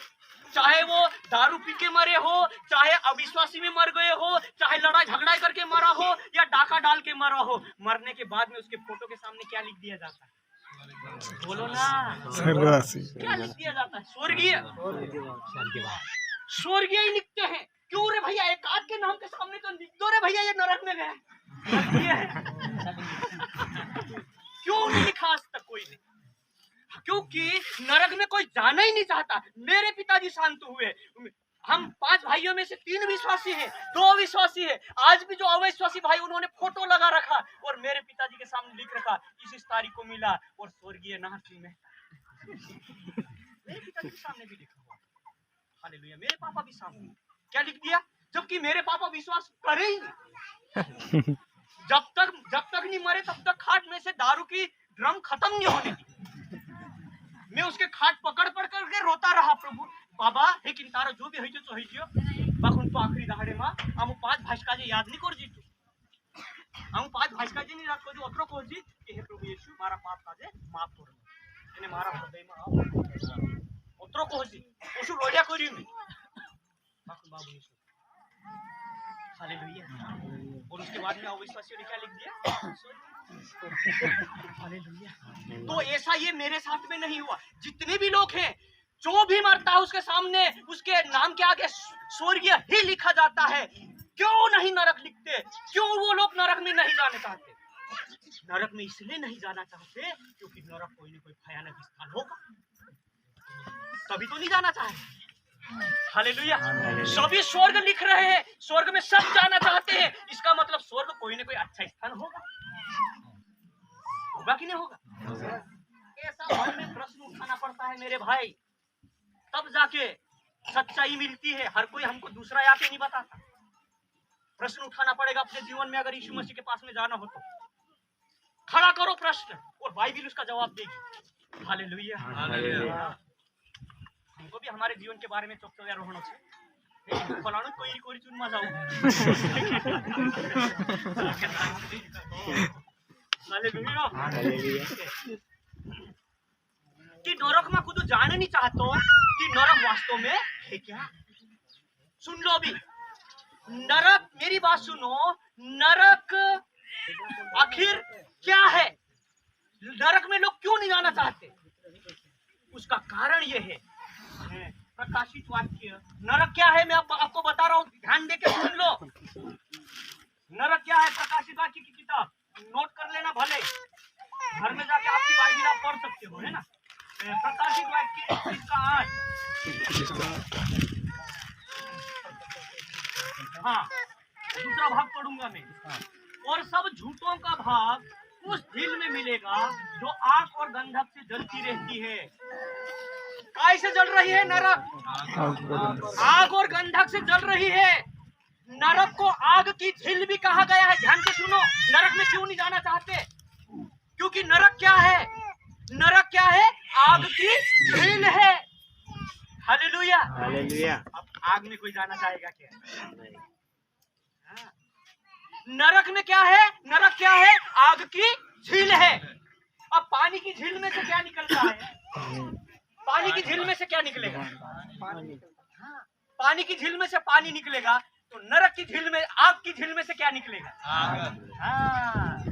S1: चाहे वो दारू पी के मरे हो, चाहे अविश्वासी में मर गए हो, चाहे लड़ाई झगड़ा करके मरा हो, या डाका डाल के मरा हो, मरने के बाद में उसके फोटो के सामने क्या लिख दिया जाता है? बोलो ना, स्वर्गवासी। क्या लिख दिया जाता है? स्वर्गीय। स्वर्गीय ही लिखते हैं। क्यों रे भैया, एक आध के नाम के सामने तो लिख दो रे भैया, ये नरक में गया। क्यों नहीं लिखा आज तक कोई ने? क्योंकि नरक में कोई जाना ही नहीं चाहता। मेरे पिताजी शांत हुए, हम 5 भाइयों में से 3 विश्वासी हैं, 2 अविश्वासी हैं। आज भी जो अविश्वासी भाई, उन्होंने फोटो लगा रखा और मेरे पिताजी के सामने लिख रखा, इस तारीख को मिला और स्वर्गीय नाथ में। मेरे पिताजी के सामने भी लिखा हुआ। हालेलुया। मेरे पापा भी सामने क्या लिख दिया, जबकि मेरे पापा विश्वास करे ही नहीं। जब तक नहीं मरे तब तक खाट में से दारू की ड्रम खत्म नहीं होने दी। मैं उसके खाट पकड़ पकड़ के रोता रहा, प्रभु बाबा हे किन तारा जो भी होइजो तो होइजो बाकुन तो आखरी दाहड़े मा आमु 5 भाषका जे याद नहीं कर जीतु आमु 5 भाषका जे नहीं याद कर जो अत्रो को जी कि हे प्रभु यीशु मारा पाप काजे माफ कर एने मारा हृदय मा आओ अत्रो को जी ओसु रोजा करी मी बाकुन बाबू यीशु हालेलुया। और उसके बाद में अविश्वासियों ने क्या लिख दिया? हालेलुया। तो ऐसा ये मेरे साथ में नहीं हुआ। जितने भी लोग हैं, जो भी मरता है उसके सामने उसके नाम के आगे स्वर्गीय ही लिखा जाता है। क्यों नहीं नरक लिखते? क्यों वो लोग नरक में नहीं जाना चाहते? नरक में इसलिए नहीं जाना चाहते क्योंकि नरक कोई ना कोई भयानक स्थान होगा, तभी तो नहीं जाना चाहते। हालेलुया। सभी स्वर्ग लिख रहे हैं, स्वर्ग में सब जाना चाहते हैं, इसका मतलब स्वर्ग कोई ना कोई अच्छा स्थान होगा कि नहीं होगा? ऐसा मन में प्रश्न उठाना पड़ता है मेरे भाई, तब जाके सच्चाई मिलती है। हर कोई हमको दूसरा आके नहीं बताता। प्रश्न उठाना पड़ेगा अपने जीवन में। अगर यीशु मसीह के पास में जाना हो तो खड़ा करो प्रश्न और बाइबिल उसका जवाब देगी। हालेलुया। हमको भी हमारे जीवन के बारे में चौकचौया रहना चाहिए। फलाना कोई कोई चुन मजा कि नरक में खुद जाने नहीं चाहते कि नरक वास्तव में है क्या? सुन लो अभी, नरक, मेरी बात सुनो, नरक आखिर क्या है? नरक में लोग क्यों नहीं जाना चाहते? उसका कारण ये है, प्रकाशित वाक्य। नरक क्या है मैं आपको बता रहा हूँ, ध्यान देके सुन लो। नरक क्या है? प्रकाशित वाक्य की किताब नोट कर लेना, भले घर में जाके आपकी बाइबिल आप पढ़ सकते हो, है ना। प्रकाशित वाक्य इसका 8, हाँ दूसरा भाग पढ़ूंगा मैं। और सब झूठों का भाग उस झील में मिलेगा जो आग और गंधक से जलती रहती है। काय से जल रही है नरक? आग और गंधक से जल रही है। नरक को आग की झील भी कहा गया है। ध्यान से सुनो, नरक में क्यों नहीं जाना चाहते? क्योंकि नरक क्या है? नरक क्या है? आग की झील है। हालेलुया। हालेलुया। अब आग में कोई जाना चाहेगा क्या? नरक में क्या है? नरक क्या है? आग की झील है। अब पानी की झील में से क्या निकलता है? पानी की झील में से क्या निकलेगा? पानी की झील में से पानी निकलेगा। तो नरक की झील में, आग की झील में से क्या निकलेगा? हाँ,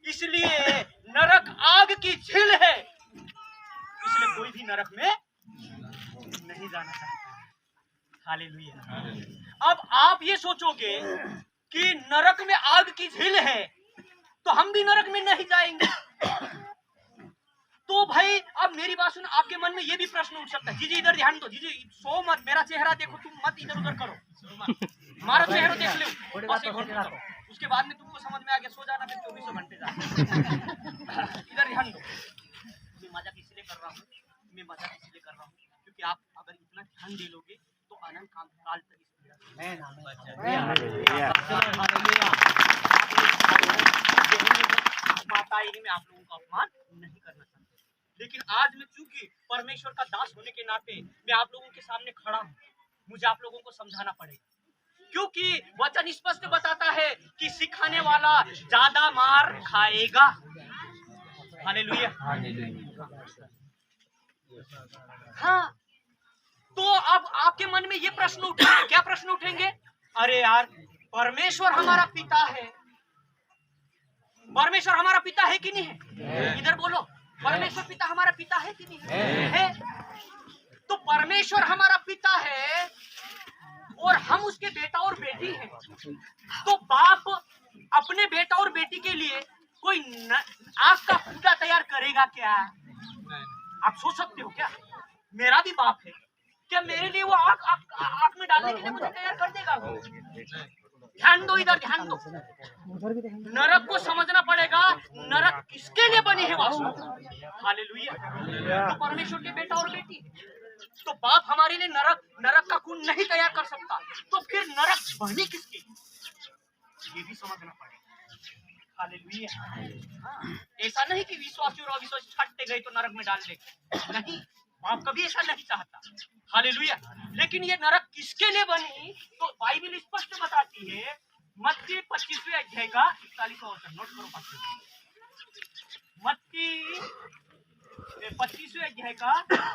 S1: इसलिए नरक आग की झील है, इसलिए कोई भी नरक में नहीं जाना चाहता। हालेलुया। अब आप ये सोचोगे कि नरक में आग की झील है तो हम भी नरक में नहीं जाएंगे। तो भाई अब मेरी बात सुन, आपके मन में ये भी प्रश्न उठ सकता है। जी इधर ध्यान दो, जी सो मत, मेरा चेहरा देखो, तुम मत इधर उधर करो, हमारा चेहरा देख लो बस, एक घंटे करो, उसके बाद में तुमको समझ में आ गया, सो जाना, फिर 24 घंटे जाना। इधर ध्यान दो। मैं मजाक इसलिए कर रहा हूँ, क्योंकि आप अगर इतना ध्यान दे लोगे तो अनंत काल तक में आप लोगों का अपमान नहीं करना चाहते। लेकिन आज मैं चूंकि परमेश्वर का दास होने के नाते मैं आप लोगों के सामने खड़ा हूँ, मुझे आप लोगों को समझाना पड़ेगा, क्योंकि वचन स्पष्ट बताता है कि सिखाने वाला ज्यादा मार खाएगा। हालेलुया। हाँ, तो अब आपके मन में ये प्रश्न उठेंगे, क्या प्रश्न उठेंगे? अरे यार, परमेश्वर हमारा पिता है, परमेश्वर हमारा पिता है कि नहीं है? इधर बोलो, परमेश्वर पिता हमारा पिता है कि नहीं है? तो परमेश्वर हमारा पिता है और हम उसके बेटा और बेटी हैं। तो बाप अपने बेटा और बेटी के लिए कोई आग का कूड़ा तैयार करेगा क्या? आप सोच सकते हो क्या? मेरा भी बाप है, क्या मेरे लिए वो आग में डालने के लिए मुझे तैयार कर देगा? ध्यान दो, इधर ध्यान दो। नरक को समझना पड़ेगा, नरक किसके लिए बनी है वास्तव? हालेलुया। तो परमेश्वर के बेटा और बेटी, तो बाप हमारे लिए नरक का खून नहीं तैयार कर सकता, तो फिर नरक बनी किसके? ये भी समझना पड़ेगा। हालेलुया। हाँ, ऐसा नहीं कि विश्वासी और अविश्वासी छटते गए तो नरक में डाल दे, नहीं, बाप कभी ऐसा नहीं चाहता। हालेलुया। लेकिन ये नरक किसके लिए बनी, तो बाइबल स्पष्ट बताती है, मत्ती 25वें अध्याय का 41वां वचन, नोट करो पास। मत्ती 25वें अध्याय का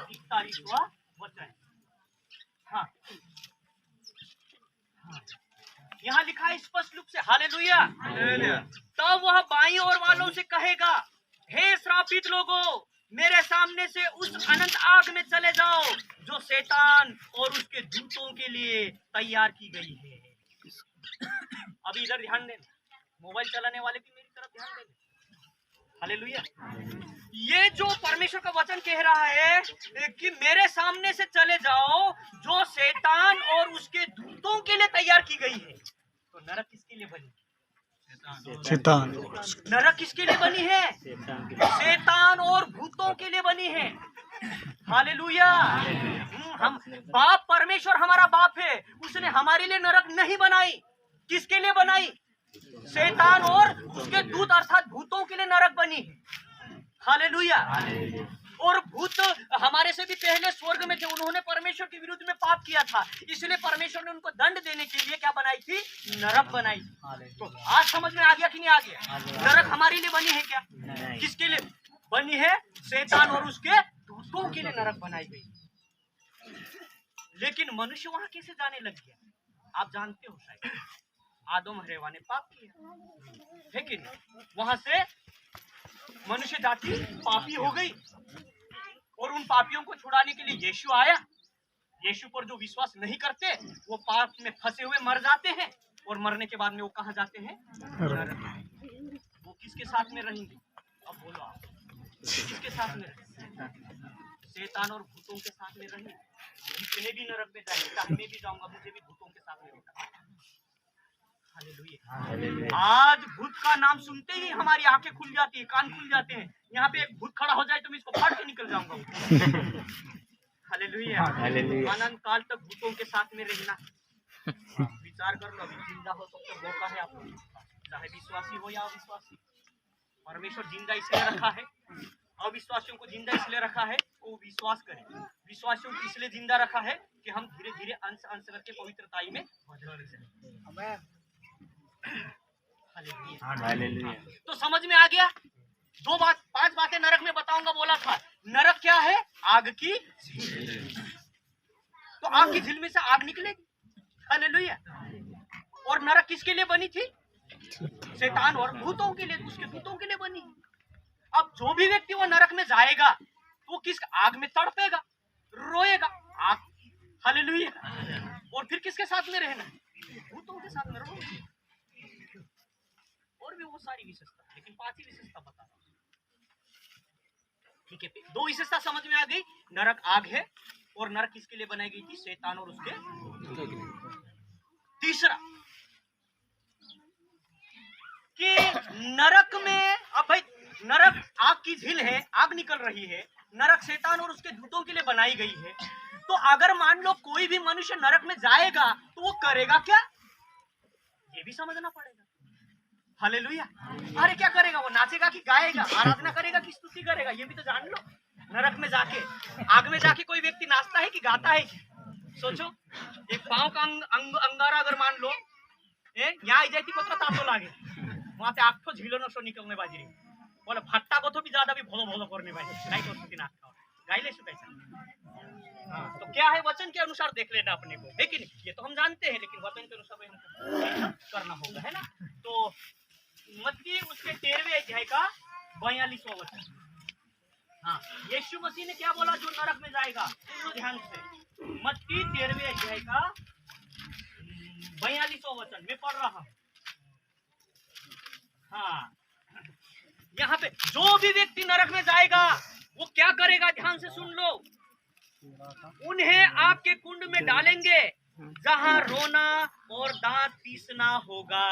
S1: 41वां वचन। हाँ, यहाँ लिखा है स्पष्ट रूप से, हालेलुया। तब वह बाईं ओर वालों से कहेगा, हे श्रापित लोगों, मेरे सामने से उस अनंत आग में चले जाओ जो शैतान और उसके दूतों के लिए तैयार की गई है। अभी इधर ध्यान देना, मोबाइल चलाने वाले भी मेरी तरफ ध्यान देना। हालेलुया। ये जो परमेश्वर का वचन कह रहा है कि मेरे सामने से चले जाओ जो शैतान और उसके दूतों के लिए तैयार की गई है। तो नरक किसके लिए बनी?
S2: शैतान।
S1: नरक किसके लिए बनी है? शैतान और भूतों के लिए बनी है। हालेलुया। हम बाप, परमेश्वर हमारा बाप है, उसने हमारे लिए नरक नहीं बनाई। किसके लिए बनाई? शैतान और उसके दूत अर्थात भूतों के लिए नरक बनी है। हालेलुया। और भूत हमारे से भी पहले स्वर्ग में थे, उन्होंने परमेश्वर के विरुद्ध में पाप किया था, इसलिए परमेश्वर ने उनको दंड देने के लिए क्या बनाई थी? नरक बनाई। तो आज समझ में आ गया कि नहीं आ गया? नरक हमारे लिए बनी है क्या? किसके लिए बनी है? शैतान और उसके दूतों के लिए नरक बनाई गई। लेकिन मनुष्य वहां कैसे जाने लग गया? आप जानते हो शायद, आदम हरेवा ने पाप किया है कि नहीं? वहां से मनुष्य जाति पापी हो गई और उन पापियों को छुड़ाने के लिए यीशु आया। यीशु पर जो विश्वास नहीं करते वो पाप में फंसे हुए मर जाते हैं, और मरने के बाद में वो कहाँ जाते हैं? वो किसके साथ में रहेंगे? अब बोलो आप, किसके साथ में रहेंगे? शैतान और भूतों के साथ में रहेंगे। जितने भी नरक में जाएंगे, मैं भी जाऊंगा, मुझे भी भूतों के साथ में रहना। हालेलुया। आज भूत का नाम सुनते ही हमारी आंखें खुल जाती है, कान खुल जाते हैं। यहाँ पे एक भूत खड़ा हो जाए तो मैं इसको फाड़ के निकल जाऊंगा। हालेलुया। अनंत काल तक भूतों के साथ में रहना। विचार कर लो, अभी जिंदा हो तो मौका है आपको, चाहे विश्वासी हो या अविश्वासी। परमेश्वर जिंदा इसलिए रखा है, अविश्वासियों को जिंदा इसलिए रखा है वो विश्वास करें। विश्वासियों को इसलिए जिंदा रखा है कि हम धीरे धीरे अंश अंश करके पवित्रताई में बढ़ते जाएं। हालेलुया। तो समझ में आ गया? 5 बातें नरक में बताऊंगा बोला था। नरक क्या है? आग की झील। तो आग की झील में से आग निकलेगी। हालेलुया। और नरक किसके लिए बनी थी? शैतान और भूतों के लिए, उसके भूतों के लिए बनी। अब जो भी व्यक्ति वो नरक में जाएगा तो वो किस आग में तड़पेगा, रोएगा, आग। हालेलुया। और फिर किसके साथ में रहना? भूतों के साथ में रहोगे। और भी वो सारी विशेषता, लेकिन 5 विशेषता बता रहा हूं। ठीक है, 2 विशेषता समझ में आ गई। नरक आग है, और नरक किसके लिए बनाई गई थी? शैतान और उसके। तीसरा कि नरक में, अब भाई नरक आग की झील है, आग निकल रही है, नरक शैतान और उसके दूतों के लिए बनाई गई है। तो अगर मान लो कोई भी मनुष्य नरक में जाएगा तो वो करेगा क्या? ये भी समझना पड़ेगा। हालेलुया। अरे क्या करेगा? वो नाचेगा कि गाएगा? आराधना करेगा कि स्तुति करेगा? ये भी तो जान लो। नरक में जाके, आग में जाके कोई व्यक्ति नाचता है कि गाता है? सोचो, एक पांव का अंगारा अगर मान लो यहाँ जाती पत्र तातो लागे, वहां से 8 झीलों नो निकलने बाजी रही बोले भट्टा को तो भी ज्यादा भी भोलो भोलो करने बाजी गाई तो ना गाई ले कैसा। तो क्या है? वचन के अनुसार देख लेना अपने को, है कि नहीं? ये तो हम जानते हैं, लेकिन वचन के अनुसार हमको करना होगा, है ना? तो मत्ती उसके 13वें अध्याय का 42वां वचन। हाँ, यीशु मसीह ने क्या बोला? जो नरक में जाएगा, सुन लो ध्यान से। मत्ती 13वें अध्याय का 42वां वचन मैं पढ़ रहा हूँ। हाँ, यहाँ पे जो भी व्यक्ति नरक में जाएगा वो क्या करेगा? ध्यान से सुन लो। उन्हें आग के कुंड में डालेंगे जहां रोना और दांत पीसना होगा।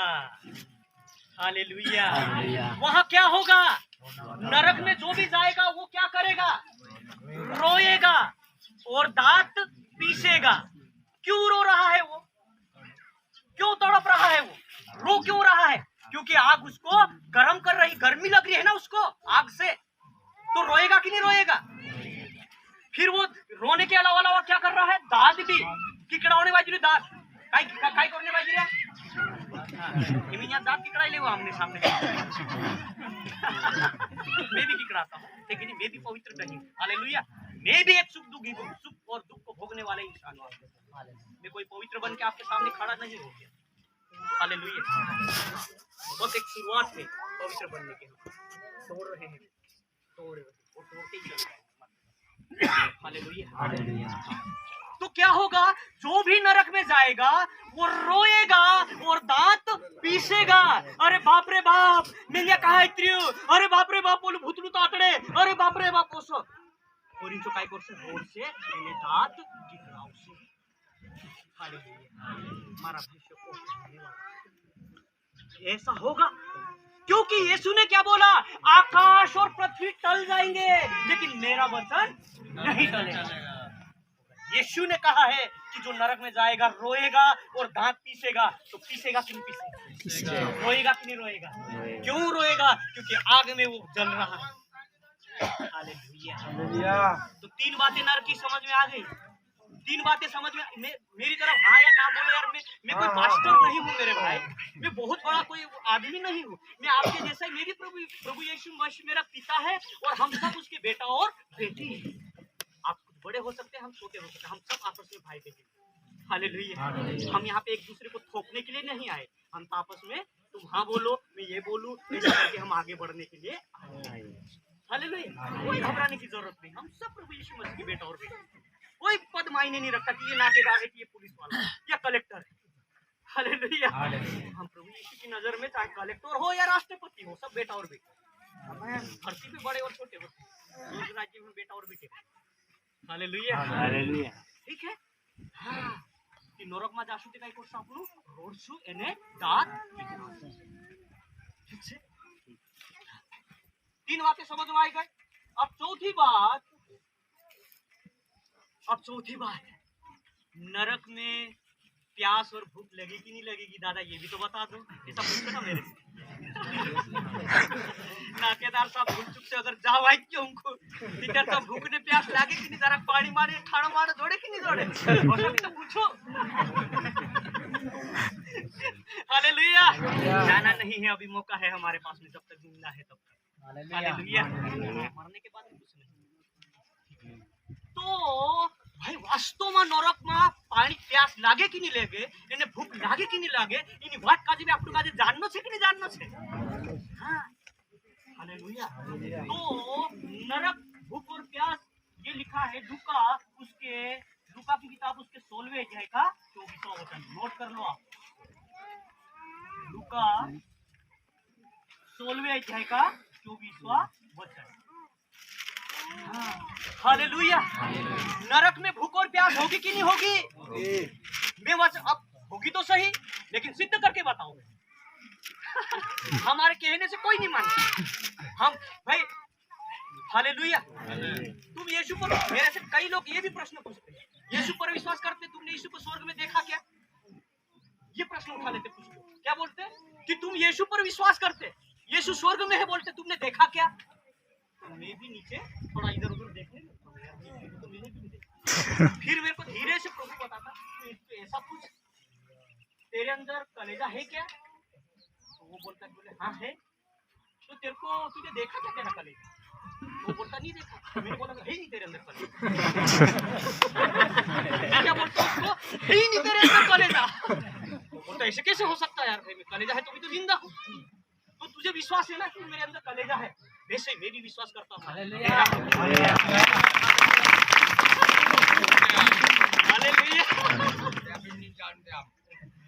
S1: हालेलुया। वहां क्या होगा? नरक में जो भी जाएगा वो क्या करेगा? रोएगा और दांत पीसेगा। क्यों रो रहा है वो? क्यों तड़प रहा है वो? रो क्यों रहा है? क्योंकि आग उसको गर्म कर रही, गर्मी लग रही है ना उसको आग से, तो रोएगा कि नहीं रोएगा? फिर वो रोने के अलावा क्या कर रहा है? दाद भी किकड़ाने बाजी दाद काय करने बाजी रे इमिया दाद किकड़ा ले वो आमने सामने मैं भी किकड़ाता हूँ, लेकिन मैं भी पवित्र नहीं। हालेलुया। मैं भी एक सुख और दुख को भोगने वाले इंसान हूँ। मैं कोई पवित्र बन के आपके सामने खड़ा नहीं हो गया। हालेलुया। बस एक शुरुआत है पवित्र बनने के, तोड़ रहे हैं, तोड़ते ही चल रहे हैं। हालेलुया। तो क्या होगा? जो भी नरक में जाएगा वो रोएगा और दांत पीसेगा। अरे बाप रे बाप, मैं कहा इत्रियो, अरे बाप रे बाप बोलो भूतलू तातड़े, अरे बाप रे बाप ओसो और इनको काय करसे जोर से मैंने दांत गिराओ से। हालेलुया। हमारा भविष्य को ऐसा होगा क्योंकि यीशु ने क्या बोला? आकाश और पृथ्वी टल जाएंगे लेकिन मेरा वचन नहीं टलेगा। यीशु ने कहा है कि जो नरक में जाएगा रोएगा और दांत पीसेगा। तो पीसेगा कि नहीं पीसेगा? रोएगा कि नहीं रोएगा? क्यों रोएगा? क्योंकि आग में वो जल रहा है। हालेलुया। तो तीन बातें नरक की समझ में आ गई। तीन बातें समझ में मेरी तरफ हाँ या ना बोलो यार। मैं कोई मास्टर नहीं हूँ मेरे भाई, मैं बहुत बड़ा कोई आदमी नहीं हूँ। मैं आपके जैसा ही, मेरी प्रभु यीशु मसीह मेरा पिता है और हम सब उसके बेटा और बेटी है। आप बड़े हो सकते हैं, हम छोटे हो सकते हैं, हम सब आपस में भाई बहन। हालेलुया। हम यहाँ पे एक दूसरे को थोपने के लिए नहीं आए, हम आपस में तुम हाँ बोलो मैं ये बोलूं, ऐसा करके हम आगे बढ़ने के लिए आए। हालेलुया। कोई घबराने की जरूरत नहीं, हम सब प्रभु यीशु मसीह के बेटा और बेटी। कोई पद मायने नहीं रखता कि ये नाकेदार है कि ये पुलिस वाला या कलेक्टर है। हालेलुया। हम प्रभु यीशु की नजर में चाहे कलेक्टर हो या राष्ट्रपति हो, सब बेटा और बेटी। धरती पे बड़े और छोटे होते, राज्य में बेटा और बेटे। हालेलुया। हालेलुया। ठीक है। हाँ, कि नरक में जाशु ते काय करछ आपनु रोडछु एने दात। ठीक है। तीन बातें समझ में आई गई। अब चौथी बात, नरक में प्यास और भूख लगेगी कि नहीं लगेगी? दादा ये भी तो बता दो। ऐसा पूछो ना मेरे से। नाकेदार साहब भूल चुक से अगर जाओ आई क्यों उनको टीचर तो भूख ने प्यास लागे कि नहीं, जरा पानी मारे खाना मारो जोड़े कि नहीं जोड़े, और भी तो पूछो। हालेलुया। जाना नहीं है, अभी मौका है हमारे पास में, जब तक जिंदा है तब तक। हालेलुया। मरने के बाद कुछ नहीं। तो भाई वास्तव में नरक में पानी प्यास लागे कि नहीं लागे, इन्हें भूख लागे कि नहीं लागे, इन बात काजी में आपको काजी जाननो छे कि नहीं जाननो छे? हाँ। हालेलुया। तो नरक भूख और प्यास ये लिखा है लूका की किताब उसके 16वें अध्याय का 24वां वचन। नोट कर लो आप, लूका 16वें अध्याय का 24वां वचन। हालेलुया। नरक में भूख और प्यास होगी कि नहीं होगी? मैं अब होगी तो सही, लेकिन सिद्ध करके बताओ। हमारे कहने से कोई नहीं मानता हम भाई। हालेलुया। तुम यीशु पर, मेरे से कई लोग ये भी प्रश्न पूछते हैं, यीशु पर विश्वास करते, तुमने यीशु को स्वर्ग में देखा क्या? ये प्रश्न उठा लेते कुछ लोग। क्या बोलते कि तुम यीशु पर विश्वास करते, यीशु स्वर्ग में है, बोलते तुमने देखा क्या? मैं भी नीचे थोड़ा इधर उधर देखने लगता, तो मैंने भी देखा। फिर मेरे को धीरे से प्रभु बताता, तो ऐसा पूछ, तेरे अंदर कलेजा है क्या? तो वो बोलता है, बोले हाँ है। तो तेरे को तुझे देखा क्या तेरा कलेजा? वो बोलता नहीं देखा। मैंने बोला है नहीं तेरे अंदर कलेजा। मैं क्या बोलता उसको, है ही नहीं तेरे अंदर कलेजा। वो बोलता ऐसे कैसे हो सकता है यार, कलेजा है तो भी तो जिंदा हूँ। तो तुझे विश्वास है ना कि मेरे अंदर कलेजा है, वैसे मैं भी विश्वास करता हूँ। हालेलुया।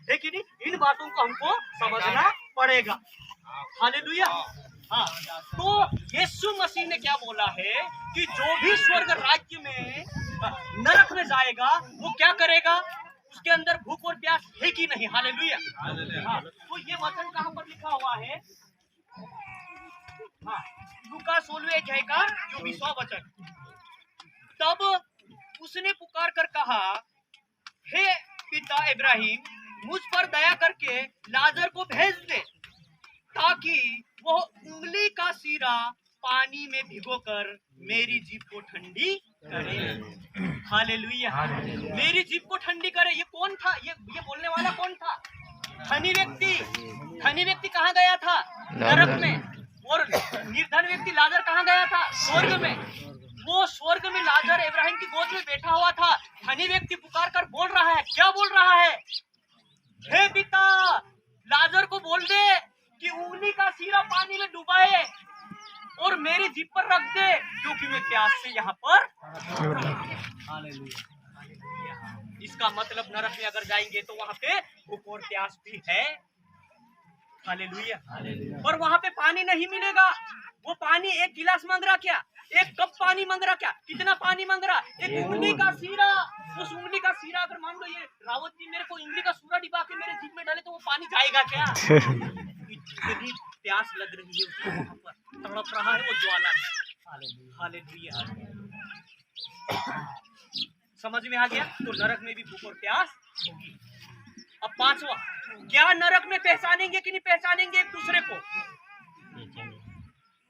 S1: है कि नहीं? इन बातों को हमको समझना पड़ेगा। हालेलुया। हाँ, तो यीशु मसीह ने क्या बोला है कि जो भी स्वर्ग राज्य में नरक में जाएगा वो क्या करेगा? उसके अंदर भूख और प्यास है कि नहीं? हालेलुया। हाँ, तो ये वचन कहाँ पर लिखा हुआ है? हाँ, लूका 16वें अध्याय का 24वां वचन। तब उसने पुकार कर कहा, हे पिता इब्राहिम, मुझ पर दया करके लाजर को भेज दे, ताकि वो उंगली का सिरा पानी में भिगोकर मेरी जीभ को ठंडी करे। हालेलुया। मेरी जीभ को ठंडी करे। ये कौन था? ये बोलने वाला कौन था? धनी व्यक्ति। धनी व्यक्ति कहाँ गया था? नरक में। और निर्धन व्यक्ति लाजर कहाँ गया था? स्वर्ग में। वो स्वर्ग में लाजर इब्राहिम की गोद में बैठा हुआ था। धनी व्यक्ति पुकार कर बोल रहा है, क्या बोल रहा है? हे पिता, लाजर को बोल दे कि उंगली का सिरा पानी में डुबाए और मेरी जीभ पर रख दे, क्योंकि मैं प्यास से यहाँ पर। इसका मतलब नरक में अगर जाएंगे तो वहाँ पे भूख और प्यास भी है। हालेलुया। और वहाँ पे पानी नहीं मिलेगा। वो पानी एक गिलास मांग रहा क्या? एक कप पानी मांग रहा क्या? कितना पानी मांग रहा? एक उंगली का सिरा। उस उंगली का सिरा अगर मान लो ये रावत जी मेरे को उंगली का सूरा डिबा के मेरे जीभ में डाले तो वो पानी जाएगा क्या? इतनी प्यास लग रही है उसको, वहाँ पर तड़प रहा है वो ज्वाला में। हालेलुया। समझ में आ गया? तो नरक में भी भूख और प्यास होगी। अब पांचवा, क्या नरक में पहचानेंगे कि नहीं पहचानेंगे एक दूसरे को?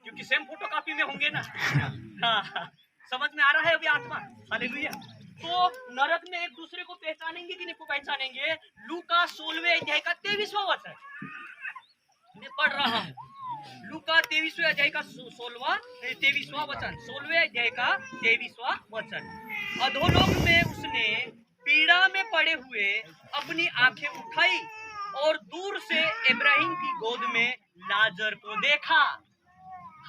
S1: क्योंकि सेम फोटो कॉपी में होंगे ना। हाँ, समझ में आ रहा है अभी आत्मा? हालेलुया। तो नरक में एक दूसरे को पहचानेंगे कि नहीं पहचानेंगे? लूका 16वें अध्याय का 23वां वचन मैं पढ़ रहा हूँ। लूका 23वें अध्याय का 23वां वचन, 16वें अध्याय का 23वां वचन। अधोलोक में उसने पीड़ा में पड़े हुए अपनी आंखें उठाई और दूर से इब्राहिम की गोद में लाजर को देखा।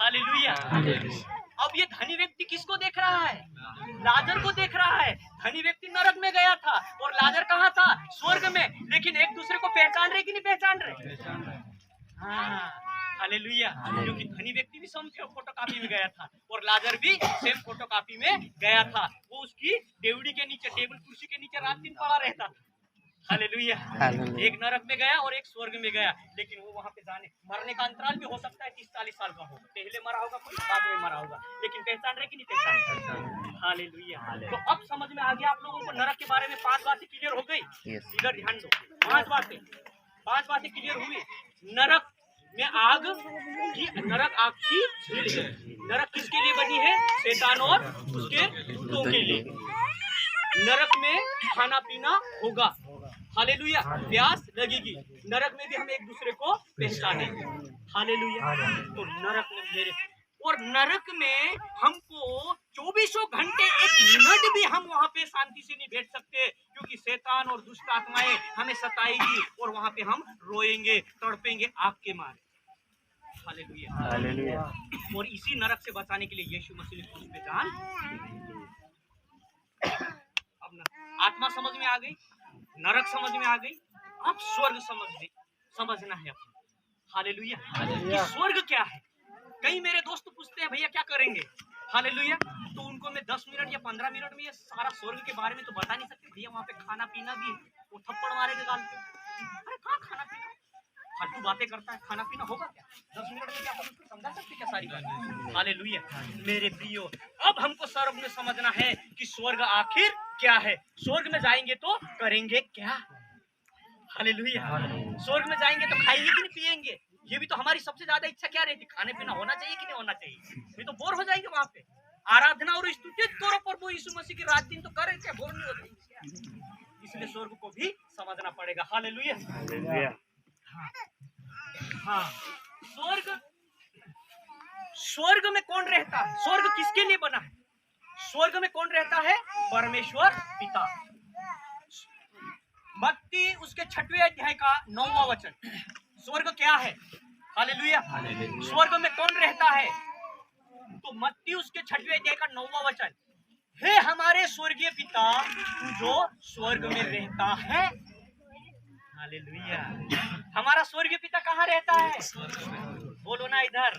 S1: हालेलुया। अब ये धनी व्यक्ति किसको देख रहा है? लाजर को देख रहा है। धनी व्यक्ति नरक में गया था और लाजर कहाँ था? स्वर्ग में। लेकिन एक दूसरे को पहचान रहे कि नहीं पहचान रहे? हाँ, हालेलुया। क्योंकि धनी व्यक्ति भी सेम फोटो कॉपी में गया था और लाजर भी सेम फोटो कॉपी में गया था। वो उसकी डेवड़ी के नीचे, टेबल कुर्सी के नीचे रात दिन पड़ा रहता था। हालेलुया। एक नरक में गया और एक स्वर्ग में गया। लेकिन वो वहां पे जाने मरने का अंतराल भी हो सकता है 30-40 साल का होगा। पहले मरा होगा कोई, बाद में मरा होगा। लेकिन पहचान रहे कि नहीं पहचान? हालेलुया। तो अब समझ में आ गया आप लोगों को नरक के बारे में 5 बातें क्लियर हो गई। इधर ध्यान दो, 5 बातें क्लियर हुई। नरक में आग आग की झील है। नरक किसके लिए बनी है? शैतान और उसके दूतों के लिए। नरक में खाना पीना होगा। हालेलुया। प्यास लगेगी। नरक में भी हम एक दूसरे को पहचानेंगे। हालेलुया। तो नरक में मेरे और नरक में हमको 24 घंटे एक मिनट भी हम वहाँ पे शांति से नहीं बैठ सकते, क्योंकि शैतान और दुष्ट आत्माएं हमें सताएगी और वहाँ पे हम रोएंगे, तड़पेंगे आग के मारे। हालेलुया। और इसी नरक से बचाने के लिए यीशु मसीह ने क्रूस पे जान। अब आत्मा समझ में आ गई, नरक समझ में आ गई, अब स्वर्ग समझना है अपने। हालेलुया। कि स्वर्ग क्या है? कई मेरे दोस्त पूछते हैं भैया क्या करेंगे? हालेलुया। तो उनको मैं 10 मिनट या 15 मिनट में ये सारा स्वर्ग के बारे में तो बता नहीं सकते भैया। वहाँ पे खाना पीना भी, वो थप्पड़ मारेंगे गाल पे। अरे कहाँ खाना पीना? फालतू बातें करता है, खाना पीना होगा क्या? 10 मिनट में क्या हम उसको समझा सकते क्या सारी बातें? हालेलुया। मेरे प्रियो, अब हमको स्वर्ग में समझना है कि स्वर्ग आखिर क्या है। स्वर्ग में जाएंगे तो करेंगे क्या? हालेलुया। स्वर्ग में जाएंगे तो खाएंगे कि नहीं पिएंगे? ये भी तो हमारी सबसे ज्यादा इच्छा क्या रहती? खाने पीना होना चाहिए कि नहीं होना चाहिए? ये तो बोर हो जाएंगे वहां पे। आराधना और स्तुति करो प्रभु यीशु मसीह की, रात दिन तो करे क्या? बोर नहीं होते। इसलिए स्वर्ग को भी समझना पड़ेगा। हालेलुया। हाँ, स्वर्ग में कौन रहता है? स्वर्ग किसके लिए बना है? स्वर्ग में कौन रहता है? परमेश्वर पिता। मत्ती उसके 6वें अध्याय का 9वां वचन। स्वर्ग क्या है? हालेलुया। स्वर्ग में कौन रहता है? तो मत्ती उसके 6वें अध्याय का 9वां वचन, हे हमारे स्वर्गीय पिता तू जो स्वर्ग में रहता है। हालेलुया। हमारा स्वर्गीय पिता कहाँ रहता है? बोलो ना इधर,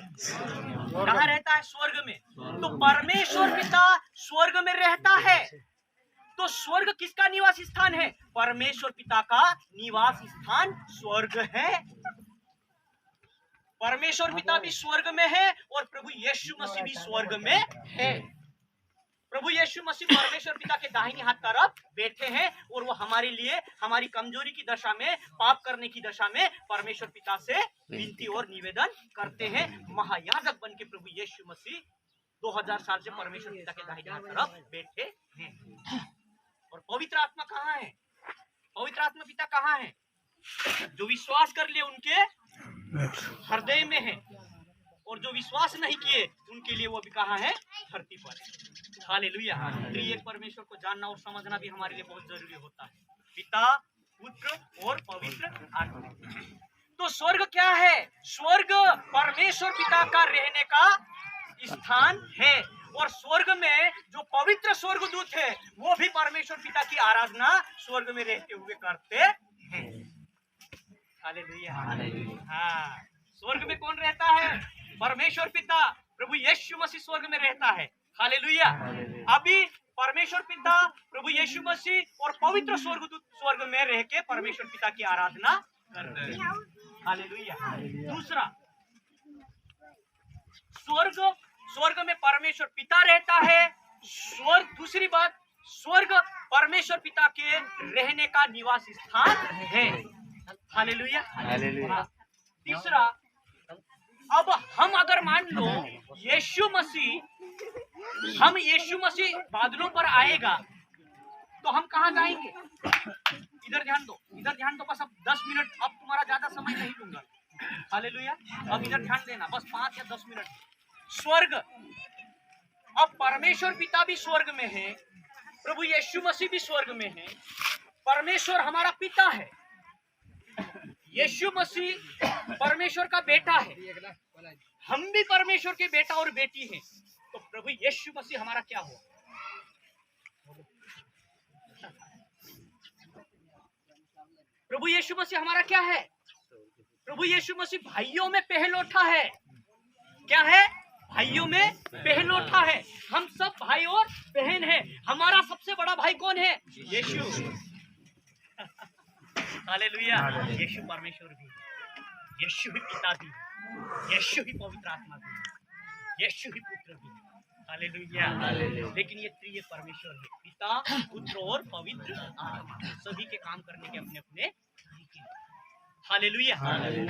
S1: कहाँ रहता है? स्वर्ग में। तो परमेश्वर पिता स्वर्ग में रहता है। तो स्वर्ग किसका निवास स्थान है? परमेश्वर पिता का निवास स्थान स्वर्ग है। परमेश्वर पिता भी स्वर्ग में है और प्रभु यीशु मसीह भी स्वर्ग में है। प्रभु यीशु मसीह परमेश्वर पिता के दाहिनी हाथ तरफ बैठे हैं और वो हमारे हमारे लिए हमारी कमजोरी की दशा में, पाप करने की दशा में परमेश्वर पिता से विनती और निवेदन करते हैं। महायाजक बन के प्रभु यीशु मसीह 2000 साल से परमेश्वर पिता के दाहिने हाथ तरफ बैठे हैं। और पवित्र आत्मा कहाँ है? पवित्र आत्मा पिता कहाँ है? जो विश्वास कर लिए उनके हृदय में है, और जो विश्वास नहीं किए उनके लिए वो भी कहाँ है? धरती पर है। हालेलुया। त्रिएक परमेश्वर को जानना और समझना भी हमारे लिए बहुत जरूरी होता है, पिता, पुत्र और पवित्र आत्मा। तो स्वर्ग क्या है? स्वर्ग परमेश्वर पिता का रहने का स्थान है, और स्वर्ग में जो पवित्र स्वर्गदूत है वो भी परमेश्वर पिता की आराधना स्वर्ग में रहते हुए करते हैं। हालेलुया। हाँ, स्वर्ग में कौन रहता है? परमेश्वर पिता, प्रभु यीशु मसीह स्वर्ग में रहता है। हालेलुया। अभी परमेश्वर पिता, प्रभु यीशु मसीह और पवित्र स्वर्गदूत स्वर्ग में रह के परमेश्वर पिता की आराधना करते हैं। हालेलुया। दूसरा, स्वर्ग में परमेश्वर पिता रहता है। दूसरी बात, स्वर्ग परमेश्वर पिता के रहने का निवास स्थान है। हालेलुया। तीसरा, अब हम अगर मान लो यीशु मसीह बादलों पर आएगा तो हम कहाँ जाएंगे? इधर ध्यान दो, बस अब 10 मिनट, अब तुम्हारा ज्यादा समय नहीं लूंगा। हालेलुया। अब इधर ध्यान देना, बस 5 या 10 मिनट। स्वर्ग, अब परमेश्वर पिता भी स्वर्ग में है, प्रभु यीशु मसीह भी स्वर्ग में है। परमेश्वर हमारा पिता है, यीशु मसीह परमेश्वर का बेटा है, हम भी परमेश्वर के बेटा और बेटी हैं। तो प्रभु यीशु मसीह हमारा क्या हुआ? प्रभु यीशु मसीह हमारा क्या है? प्रभु यीशु मसीह भाइयों में पहलौठा है। क्या है? भाइयों में पहलौठा है। हम सब भाई और बहन हैं। हमारा सबसे बड़ा भाई कौन है? यीशु। हालेलुया। यीशु परमेश्वर भी, यीशु ही पिता भी, यीशु ही पवित्र आत्मा भी, यीशु ही पुत्र भी। हालेलुया। लेकिन ये त्रिएक परमेश्वर है, पिता, पुत्र और पवित्र आत्मा, सभी के काम करने के अपने अपने तरीके। हालेलुया।